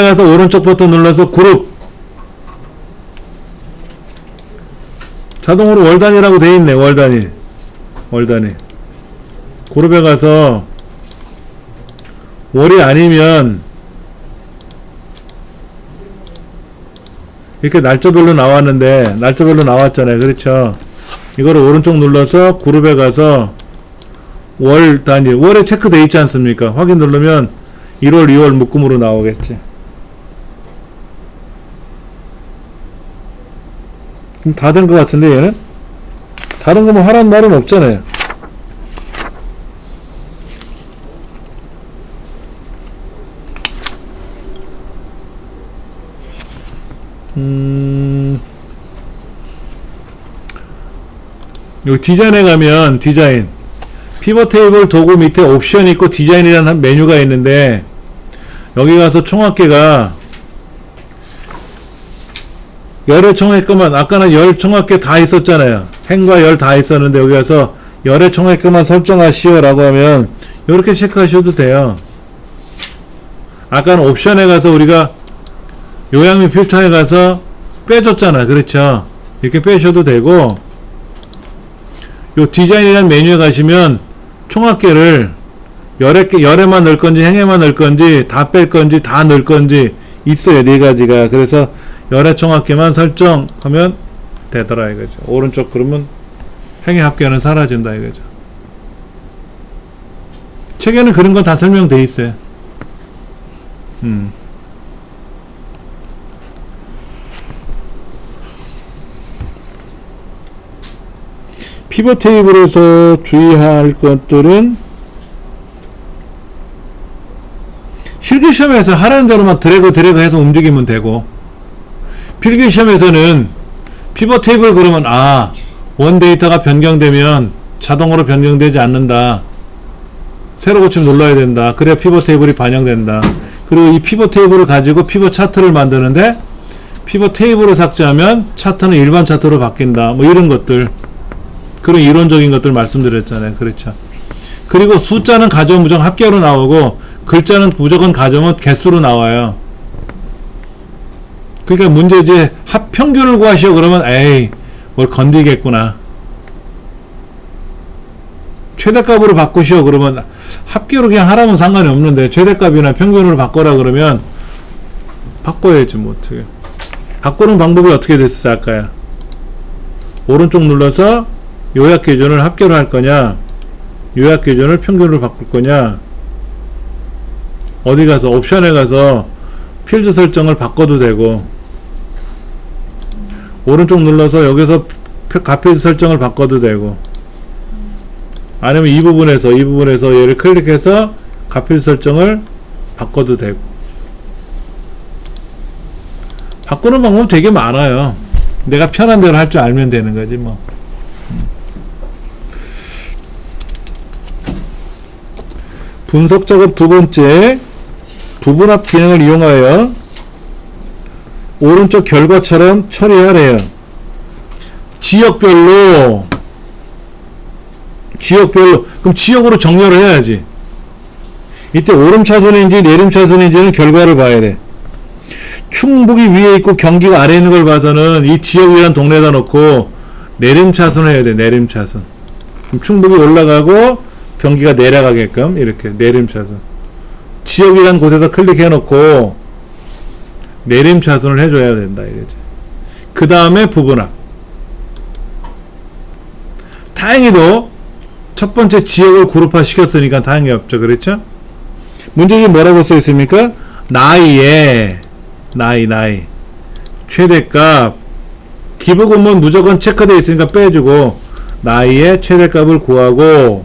가서 오른쪽 버튼 눌러서 그룹 자동으로 월 단위라고 돼 있네. 월 단위. 월 단위. 그룹에 가서 월이 아니면 이렇게 날짜별로 나왔는데 날짜별로 나왔잖아요. 그렇죠? 이거를 오른쪽 눌러서 그룹에 가서 월 단위, 월에 체크돼 있지 않습니까? 확인 누르면 1월, 2월 묶음으로 나오겠지. 그럼 다 된 것 같은데 얘는? 다른 거 뭐 하라는 말은 없잖아요. 여기 디자인에 가면 디자인 피벗 테이블 도구 밑에 옵션이 있고 디자인이라는 메뉴가 있는데 여기 가서 총합계가 열의 총합계만 아까는 열 총합계 다 있었잖아요. 행과 열 다 있었는데 여기 가서 열의 총합계만 설정하시오 라고 하면 이렇게 체크하셔도 돼요. 아까는 옵션에 가서 우리가 요약 및 필터에 가서 빼줬잖아. 그렇죠? 이렇게 빼셔도 되고 요 디자인이라는 메뉴에 가시면 총합계를 열에만 넣을 건지 행에만 넣을 건지 다 뺄 건지 다 넣을 건지 있어요. 네 가지가. 그래서 열의 총합계만 설정하면 되더라 이거죠. 오른쪽 그러면 행의 합계는 사라진다 이거죠. 책에는 그런 건 다 설명돼 있어요. 피벗 테이블에서 주의할 것들은 실기시험에서 하라는 대로만 드래그 해서 움직이면 되고 필기시험에서는 피벗 테이블 그러면 원 데이터가 변경되면 자동으로 변경되지 않는다. 새로 고침 눌러야 된다. 그래야 피벗 테이블이 반영된다. 그리고 이 피벗 테이블을 가지고 피벗 차트를 만드는데 피벗 테이블을 삭제하면 차트는 일반 차트로 바뀐다. 뭐 이런 것들. 그런 이론적인 것들 말씀드렸잖아요. 그렇죠. 그리고 숫자는 가정 무조건 합계로 나오고 글자는 무조건 가정은 개수로 나와요. 그러니까 문제지 합평균을 구하시오 그러면 에이 뭘 건드리겠구나. 최대값으로 바꾸시오 그러면 합계로 그냥 하라면 상관이 없는데 최대값이나 평균으로 바꿔라 그러면 바꿔야지 뭐 어떻게. 바꾸는 방법이 어떻게 됐을까요? 오른쪽 눌러서 요약 기준을 합계로 할 거냐 요약 기준을 평균으로 바꿀 거냐 어디 가서 옵션에 가서 필드 설정을 바꿔도 되고 오른쪽 눌러서 여기서 가필드 설정을 바꿔도 되고 아니면 이 부분에서 얘를 클릭해서 가필드 설정을 바꿔도 되고 바꾸는 방법 되게 많아요. 내가 편한 대로 할 줄 알면 되는 거지 뭐. 분석 작업 두 번째 부분합 기능을 이용하여 오른쪽 결과처럼 처리하래요. 지역별로 그럼 지역으로 정렬을 해야지. 이때 오름 차선인지 내림 차선인지는 결과를 봐야 돼. 충북이 위에 있고 경기가 아래에 있는 걸 봐서는 이 지역이란 동네에다 놓고 내림 차선을 해야 돼. 내림 차선. 그럼 충북이 올라가고 경기가 내려가게끔 이렇게 내림 차선. 지역이란 곳에다 클릭해 놓고 내림 차선을 해줘야 된다 이거지. 그 다음에 부분합. 다행히도 첫 번째 지역을 그룹화 시켰으니까 다행이 없죠. 그렇죠? 문제집에 뭐라고 써 있습니까? 나이 최대값 기부금은 무조건 체크되어 있으니까 빼주고 나이의 최대값을 구하고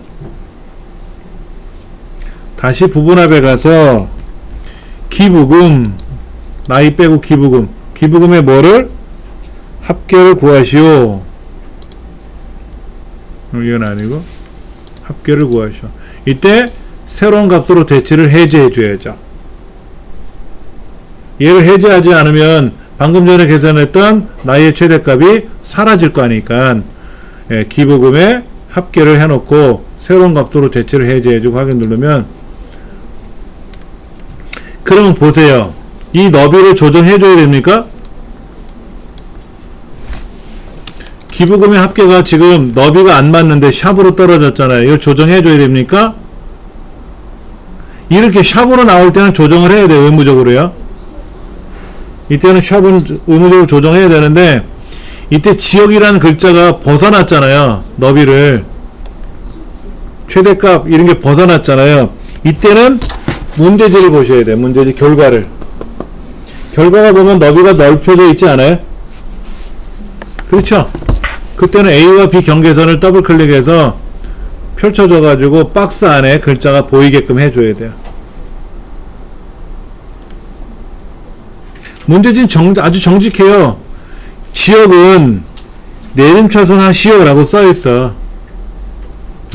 다시 부분합에 가서 기부금 나이 빼고 기부금의 뭐를? 합계를 구하시오. 이건 아니고 합계를 구하시오. 이때 새로운 값으로 대치를 해제해 줘야죠. 얘를 해제하지 않으면 방금 전에 계산했던 나이의 최대값이 사라질 거 아니까 기부금에 합계를 해놓고 새로운 값으로 대치를 해제해주고 확인 누르면 그러면 보세요. 이 너비를 조정해줘야 됩니까? 기부금의 합계가 지금 너비가 안 맞는데 샵으로 떨어졌잖아요. 이걸 조정해 줘야 됩니까? 이렇게 샵으로 나올 때는 조정을 해야 돼요. 의무적으로요. 이때는 샵은 의무적으로 조정해야 되는데, 이때 지역이라는 글자가 벗어났잖아요. 너비를. 최대값 이런 게 벗어났잖아요. 이때는 문제지를 보셔야 돼요. 문제지 결과를. 결과가 보면 너비가 넓혀져 있지 않아요? 그렇죠? 그때는 A와 B 경계선을 더블 클릭해서 펼쳐져 가지고 박스 안에 글자가 보이게끔 해줘야 돼요. 문제지는 아주 정직해요. 지역은 내림차순 하시오라고 써있어.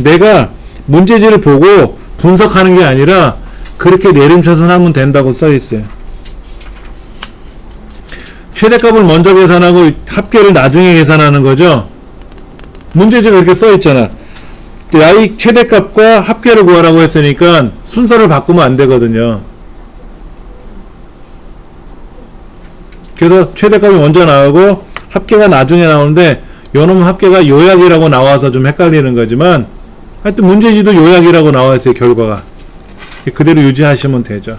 내가 문제지를 보고 분석하는 게 아니라 그렇게 내림차순 하면 된다고 써있어요. 최대값을 먼저 계산하고 합계를 나중에 계산하는 거죠. 문제지가 그렇게 써있잖아. 이 최대값과 합계를 구하라고 했으니까 순서를 바꾸면 안 되거든요. 그래서 최대값이 먼저 나오고 합계가 나중에 나오는데 요놈 합계가 요약이라고 나와서 좀 헷갈리는 거지만 하여튼 문제지도 요약이라고 나와 있어요. 결과가. 그대로 유지하시면 되죠.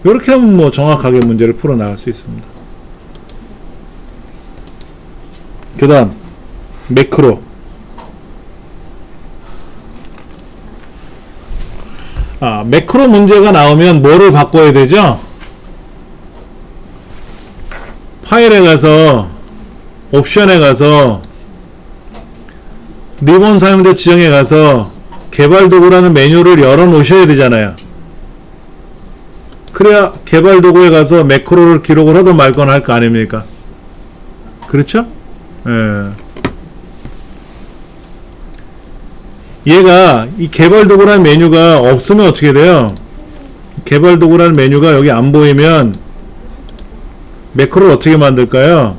이렇게 하면 뭐 정확하게 문제를 풀어 나갈 수 있습니다. 그 다음 매크로. 매크로 문제가 나오면 뭐를 바꿔야 되죠? 파일에 가서 옵션에 가서 리본 사용자 지정에 가서 개발 도구라는 메뉴를 열어 놓으셔야 되잖아요. 그래야 개발 도구에 가서 매크로를 기록을 하든 말건 할 거 아닙니까? 그렇죠? 예. 얘가 이 개발 도구라는 메뉴가 없으면 어떻게 돼요? 개발 도구라는 메뉴가 여기 안 보이면 매크로를 어떻게 만들까요?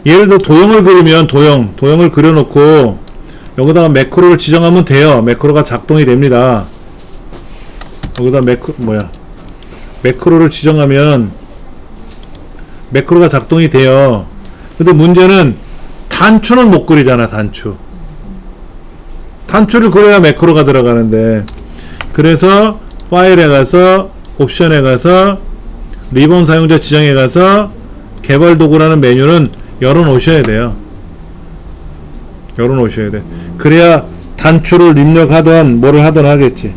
예를 들어 도형을 그리면 도형을 그려놓고 여기다가 매크로를 지정하면 돼요. 매크로가 작동이 됩니다. 여기다 매크로를 지정하면 매크로가 작동이 돼요. 근데 문제는 단추는 못 그리잖아. 단추를 그려야 매크로가 들어가는데, 그래서 파일에 가서 옵션에 가서 리본 사용자 지정에 가서 개발 도구라는 메뉴는 열어 놓으셔야 돼요. 열어 놓으셔야 돼. 그래야 단추를 입력하든 뭐를 하든 하겠지.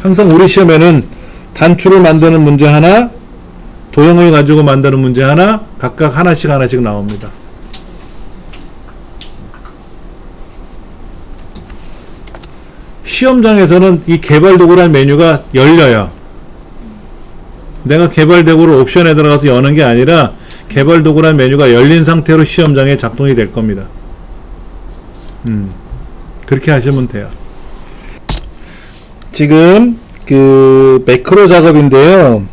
항상 우리 시험에는 단추를 만드는 문제 하나, 도형을 가지고 만드는 문제 하나, 각각 하나씩 나옵니다. 시험장에서는 이 개발 도구라는 메뉴가 열려요. 내가 개발 도구를 옵션에 들어가서 여는 게 아니라 개발 도구라는 메뉴가 열린 상태로 시험장에 작동이 될 겁니다. 그렇게 하시면 돼요. 지금 그 매크로 작업인데요.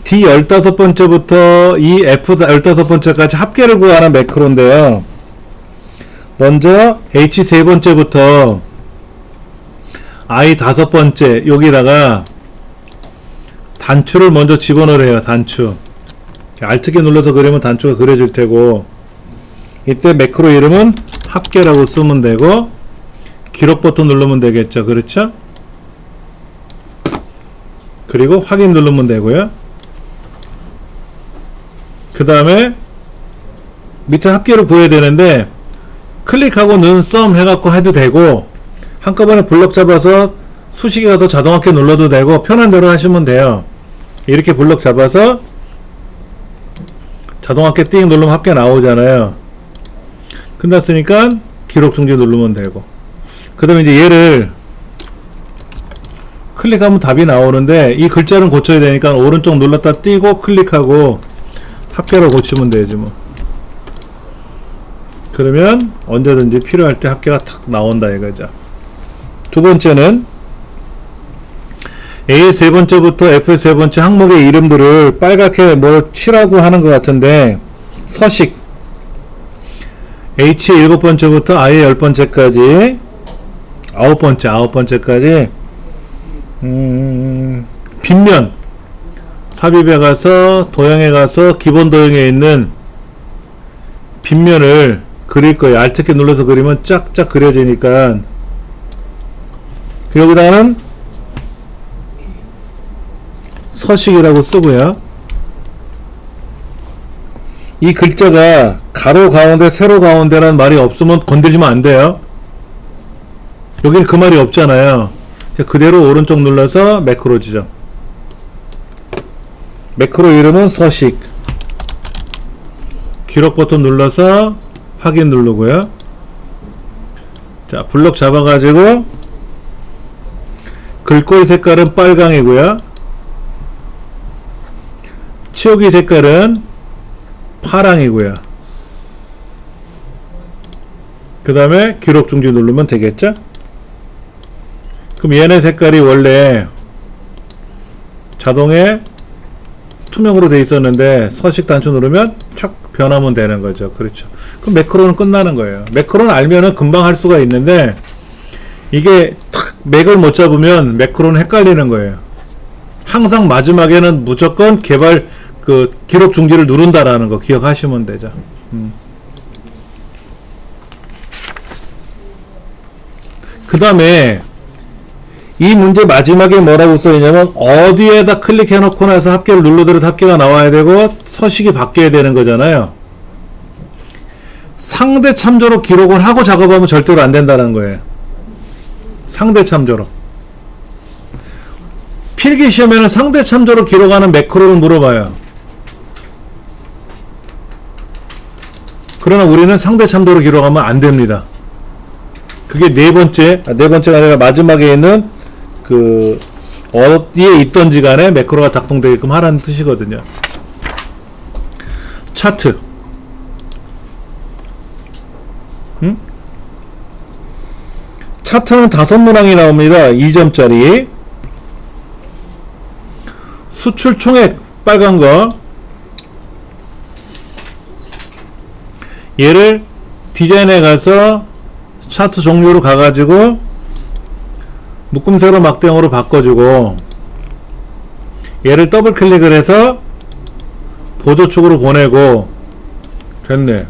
D15번째부터 이 F15번째까지 합계를 구하는 매크로인데요. 먼저 H3번째부터 I5번째 여기다가 단추를 먼저 집어넣으래요. 단추. Alt키 눌러서 그리면 단추가 그려질 테고, 이때 매크로 이름은 합계라고 쓰면 되고, 기록 버튼 누르면 되겠죠. 그렇죠? 그리고 확인 누르면 되고요. 그 다음에 밑에 합계를 구해야 되는데 클릭하고 는 썸 해갖고 해도 되고, 한꺼번에 블럭 잡아서 수식에 가서 자동합계 눌러도 되고, 편한 대로 하시면 돼요. 이렇게 블럭 잡아서 자동합계 띵 누르면 합계 나오잖아요. 끝났으니까 기록 중지 누르면 되고, 그 다음에 이제 얘를 클릭하면 답이 나오는데 이 글자는 고쳐야 되니까 오른쪽 눌렀다 띄고 클릭하고 합계로 고치면 되지 뭐. 그러면 언제든지 필요할 때 합계가 탁 나온다 이거죠. 두 번째는 A의 세 번째부터 F의 세 번째 항목의 이름들을 빨갛게 뭘 칠하고 하는 것 같은데, 서식 H의 일곱 번째부터 I의 열 번째까지, 아홉 번째까지 빗면 삽입에 가서 도형에 가서 기본 도형에 있는 빗면을 그릴 거예요. Alt키 눌러서 그리면 쫙쫙 그려지니까. 여기다가는 서식이라고 쓰고요. 이 글자가 가로 가운데 세로 가운데라는 말이 없으면 건들리면 안 돼요. 여기는 그 말이 없잖아요. 그대로 오른쪽 눌러서 매크로 지정. 매크로 이름은 서식. 기록 버튼 눌러서 확인 누르고요. 자, 블럭 잡아가지고 글꼴 색깔은 빨강이고요. 치우기 색깔은 파랑이고요. 그 다음에 기록 중지 누르면 되겠죠? 그럼 얘네 색깔이 원래 자동에 투명으로 돼 있었는데 서식 단추 누르면 촥 변하면 되는 거죠. 그렇죠. 그럼 매크로는 끝나는 거예요. 매크로는 알면은 금방 할 수가 있는데 이게 탁 맥을 못 잡으면 매크로는 헷갈리는 거예요. 항상 마지막에는 무조건 개발 그 기록 중지를 누른다라는 거 기억하시면 되죠. 그 다음에 이 문제 마지막에 뭐라고 써있냐면 어디에다 클릭해 놓고 나서 합계를 눌러드려도 합계가 나와야 되고 서식이 바뀌어야 되는 거잖아요. 상대 참조로 기록을 하고 작업하면 절대로 안 된다는 거예요. 상대 참조로. 필기시험에는 상대 참조로 기록하는 매크로를 물어봐요. 그러나 우리는 상대 참조로 기록하면 안 됩니다. 그게 네 번째가 아니라 마지막에 있는 그 어디에 있던지 간에 매크로가 작동되게끔 하라는 뜻이거든요. 차트. 차트는 5문항이 나옵니다. 2점짜리. 수출 총액 빨간 거. 얘를 디자인에 가서 차트 종류로 가가지고 묶음세로 막대형으로 바꿔주고 얘를 더블 클릭을 해서 보조축으로 보내고 됐네.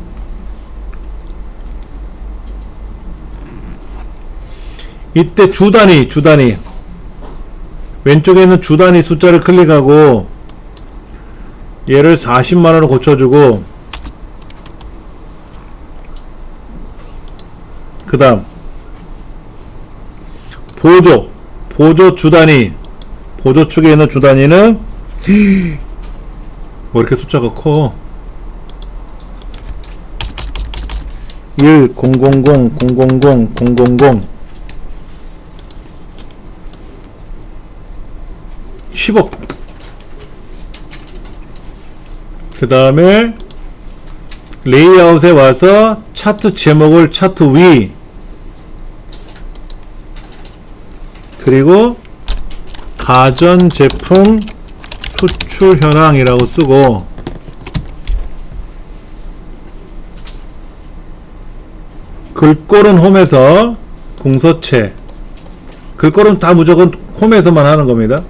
이때 주단위 왼쪽에 있는 주단위 숫자를 클릭하고 얘를 40만원으로 고쳐주고 그 다음 보조 주단위 보조축에 있는 주단위는 뭐 이렇게 숫자가 커 1 000 000 10억. 그 다음에 레이아웃에 와서 차트 제목을 차트 위 그리고 가전제품 수출 현황이라고 쓰고 글꼴은 홈에서 공서체 글꼴은 다 무조건 홈에서만 하는 겁니다.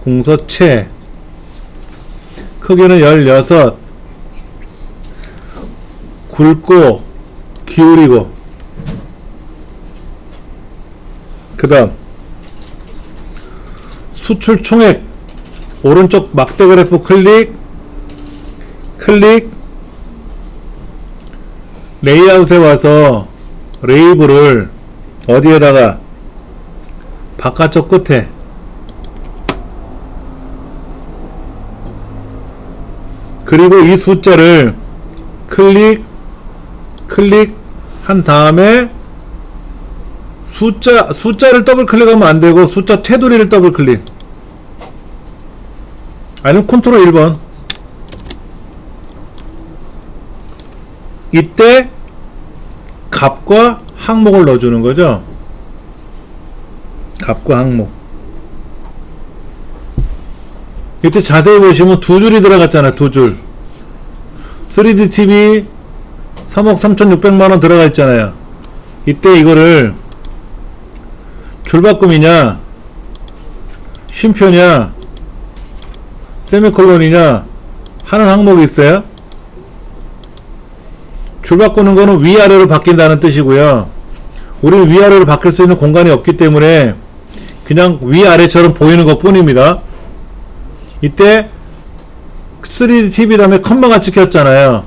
공서체 크기는 16 굵고 기울이고 그 다음 수출 총액 오른쪽 막대 그래프 클릭 레이아웃에 와서 레이블을 어디에다가 바깥쪽 끝에 그리고 이 숫자를 클릭 한 다음에 숫자를 더블 클릭하면 안 되고 숫자 테두리를 더블 클릭 아니면 컨트롤 1번 이때 값과 항목을 넣어주는 거죠. 값과 항목 이때 자세히 보시면 두 줄이 들어갔잖아요. 두 줄 3D TV 3억 3,600만원 들어가 있잖아요. 이때 이거를 줄바꿈이냐 쉼표냐 세미콜론이냐 하는 항목이 있어요. 줄 바꾸는 거는 위아래로 바뀐다는 뜻이고요. 우리는 위아래로 바뀔 수 있는 공간이 없기 때문에 그냥 위아래처럼 보이는 것 뿐입니다. 이때 3D TV 다음에 컴마가 찍혔잖아요.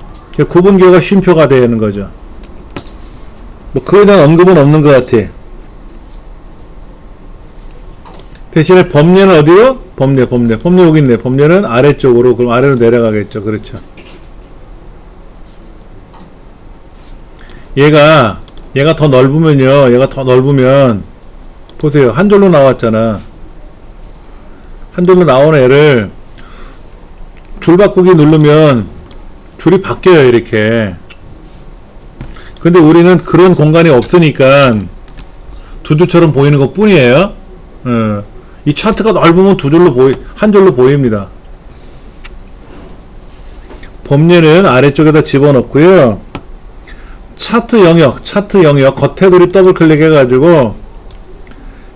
구분기호가 쉼표가 되는 거죠. 뭐 그에 대한 언급은 없는 것 같아. 대신에 범례는 어디로? 범례 여기 있네. 범례는 아래쪽으로, 그럼 아래로 내려가겠죠. 그렇죠. 얘가 더 넓으면요. 얘가 더 넓으면 보세요. 한 줄로 나왔잖아. 한 줄로 나오는 애를 줄 바꾸기 누르면 줄이 바뀌어요. 이렇게. 근데 우리는 그런 공간이 없으니까 두 줄처럼 보이는 것 뿐이에요. 이 차트가 넓으면 한 줄로 보입니다. 범례는 아래쪽에다 집어넣고요. 차트 영역, 겉테두리 더블 클릭해가지고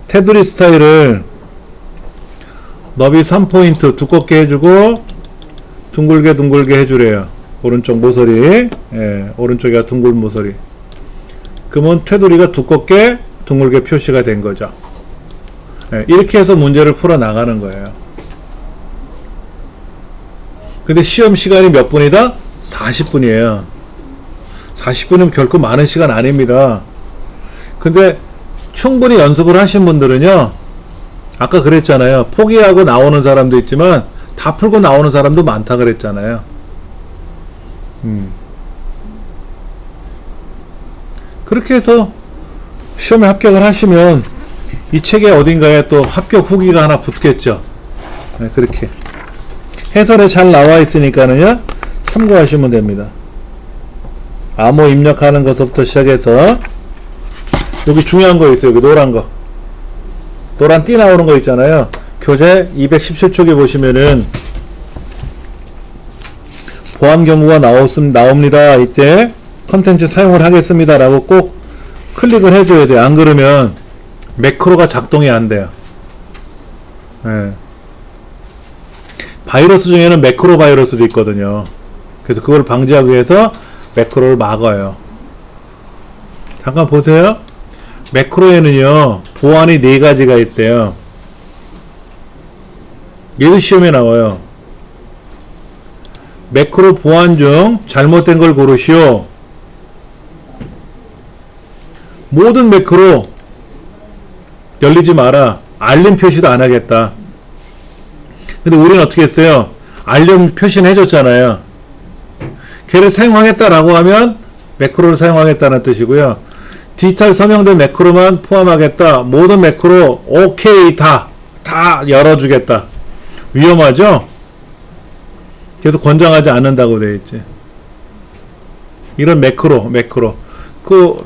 테두리 스타일을 너비 3포인트 두껍게 해주고 둥글게 해주래요. 오른쪽 모서리, 오른쪽이가 둥글 모서리. 그러면 테두리가 두껍게 둥글게 표시가 된 거죠. 이렇게 해서 문제를 풀어 나가는 거예요. 근데 시험 시간이 몇 분이다? 40분이에요. 40분이면 결코 많은 시간 아닙니다. 근데 충분히 연습을 하신 분들은요, 아까 그랬잖아요. 포기하고 나오는 사람도 있지만 다 풀고 나오는 사람도 많다 그랬잖아요. 그렇게 해서 시험에 합격을 하시면 이 책의 어딘가에 또 합격 후기가 하나 붙겠죠. 그렇게 해설에 잘 나와 있으니까는요, 참고하시면 됩니다. 암호 입력하는 것부터 시작해서 여기 중요한 거 있어요. 여기 노란 띠 나오는 거 있잖아요. 교재 217쪽에 보시면은 보안 경고가 나옵니다. 이때 컨텐츠 사용을 하겠습니다 라고 꼭 클릭을 해줘야 돼요. 안 그러면 매크로가 작동이 안 돼요. 바이러스 중에는 매크로 바이러스도 있거든요. 그래서 그걸 방지하기 위해서 매크로를 막아요. 잠깐 보세요. 매크로에는요, 보안이 4가지가 있대요. 얘도 시험에 나와요. 매크로 보안 중 잘못된 걸 고르시오. 모든 매크로 열리지 마라. 알림 표시도 안 하겠다. 근데 우리는 어떻게 했어요? 알림 표시는 해줬잖아요. 걔를 사용하겠다라고 하면 매크로를 사용하겠다는 뜻이고요. 디지털 서명된 매크로만 포함하겠다. 모든 매크로 오케이 다 열어주겠다. 위험하죠? 그래서 권장하지 않는다고 되어 있지. 이런 매크로 그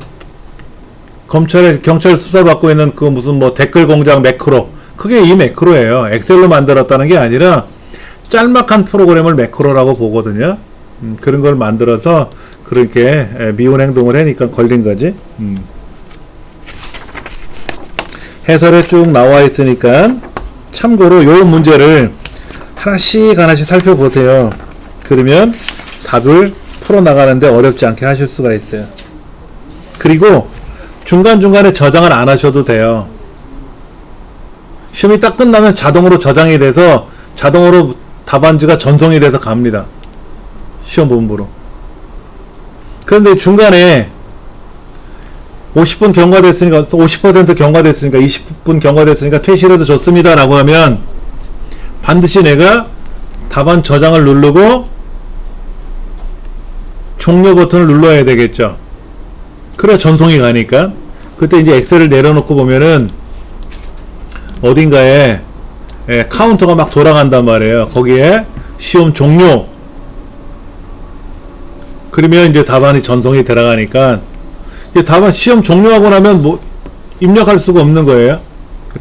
경찰 수사받고 있는 그 무슨 뭐 댓글 공장 매크로, 그게 이 매크로예요. 엑셀로 만들었다는 게 아니라 짤막한 프로그램을 매크로라고 보거든요. 그런 걸 만들어서 그렇게 미운 행동을 하니까 걸린 거지. 해설에 쭉 나와 있으니까 참고로 요 문제를 하나씩 살펴보세요. 그러면 답을 풀어나가는데 어렵지 않게 하실 수가 있어요. 그리고 중간중간에 저장을 안 하셔도 돼요. 시험이 딱 끝나면 자동으로 저장이 돼서 자동으로 답안지가 전송이 돼서 갑니다. 시험 본부로. 그런데 중간에 50분 경과됐으니까 50% 경과됐으니까 20분 경과됐으니까 퇴실해서 줬습니다 라고 하면 반드시 내가 답안 저장을 누르고 종료 버튼을 눌러야 되겠죠. 그래야 전송이 가니까. 그때 이제 엑셀을 내려놓고 보면은 어딘가에 카운터가 막 돌아간단 말이에요. 거기에 시험 종료, 그러면 이제 답안이 전송이 들어가니까 이제 답안 시험 종료하고 나면 뭐 입력할 수가 없는 거예요.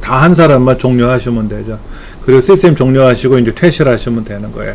다 한 사람만 종료하시면 되죠. 그리고 시스템 종료하시고 이제 퇴실하시면 되는 거예요.